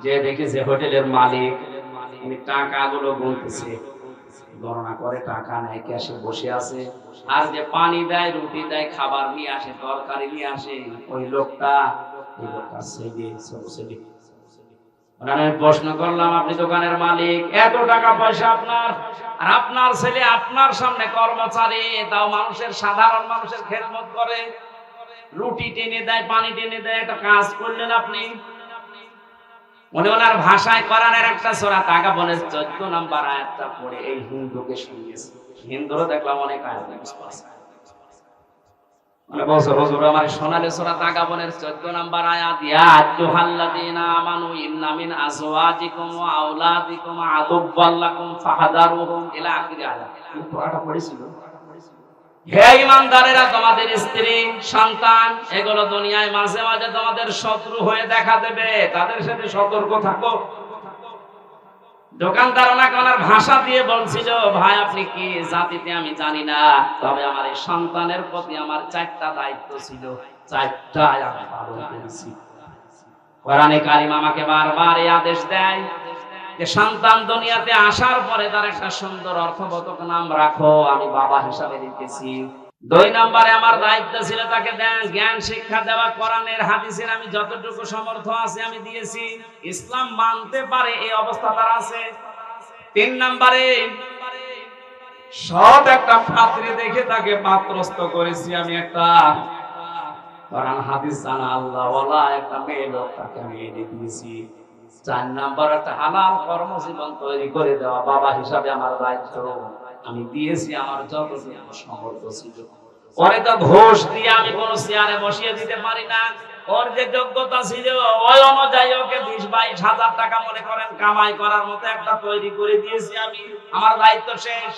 যে দেখেছে হোটেলের মালিক উনি টাকাগুলো গুনতেছে, গণনা করে টাকা নেয়, ক্যাশে বসে আছে, আর যে পানি দেয়, রুটি দেয়, খাবার নিয়ে আসে, তরকারি নিয়ে আসে, ওই লোকটা ছেলে। আমি প্রশ্ন করলাম আপনি দোকানের মালিক, এত টাকা পয়সা আপনার, আর আপনার ছেলে আপনার সামনে কর্মচারী, তাও মানুষের, সাধারণ মানুষের খেদমত করে, রুটি টেনে দেয়, পানি টেনে দেয়, একটা কাজ করলেন আপনি। মনে ওনার ভাষায় কোরআনের একটা সূরা তাগাবনের 14 নম্বর আয়াতটা পড়ে এই হিন্দুকে শুনিয়েছে। হিন্দুরা দেখলাম অনেক আয়াত বুঝতে পারছে, মানে বছর হুজুর আমার শোনালে সূরা তাগাবনের 14 নম্বর আয়াত, ইয়া আইয়ুহাল্লাযীনা আমানু ইন্না মিন আজওয়াজিকুম ওয়া আওলাদিকুম আদুওয়াল লাকুম ফাহদারুহুম ইলা আখির আয়াত। পুরোটা পড়েছিল। হে ঈমানদারেরা, তোমাদের স্ত্রী সন্তান এগুলো দুনিয়ায় মাঝে মাঝে তোমাদের শত্রু হয়ে দেখা দেবে, তাদের সাথে সতর্ক থাকো। দোকানদার ওনাকে ওনার ভাষা দিয়ে বলছিল, ভাই আপনি কি জাতিতে আমি জানি না, তবে আমার এই সন্তানের প্রতি আমার 4টা দায়িত্ব ছিল, 4টাই আমি পালন করেছি। কোরআনে কারীম আমাকে বারবার এই আদেশ দেয় যে সন্তান দুনিয়াতে আসার পরে তার একটা সুন্দর অর্থবোধক নাম রাখো, আমি বাবা হিসাবে রেখেছি। 2 নম্বরে আমার দায়িত্ব ছিল তাকে জ্ঞান শিক্ষা দেওয়া, কোরআনের হাদিসের আমি যতটুকু সমর্থ আছে আমি দিয়েছি, ইসলাম মানতে পারে এই অবস্থা তার আছে। 3 নম্বরে সৎ একটা পাত্রী দেখে তাকে পাত্রস্থ করেছি আমি, একটা কোরআন হাদিস জানা আল্লাহ ওয়ালা একটা মেয়ে লোক তাকে আমি এনে দিয়েছি। 4 নম্বর একটা হালাল কর্মজীবন তৈরি করে দেওয়া, বাবা হিসাবে আমার দায়িত্ব আমি দিয়েছি, আমার যতটুকু সমর্থ ছিল। পরে তো ঘোষ দিয়ে আমি কোন চেয়ারে বসিয়ে দিতে পারি না, ওর যে যোগ্যতা ছিল ওই অনুযায়ী ওকে 20-22 হাজার টাকা মনে করেন কামাই করার মতো একটা তৈরি করে দিয়েছি আমি, আমার দায়িত্ব শেষ।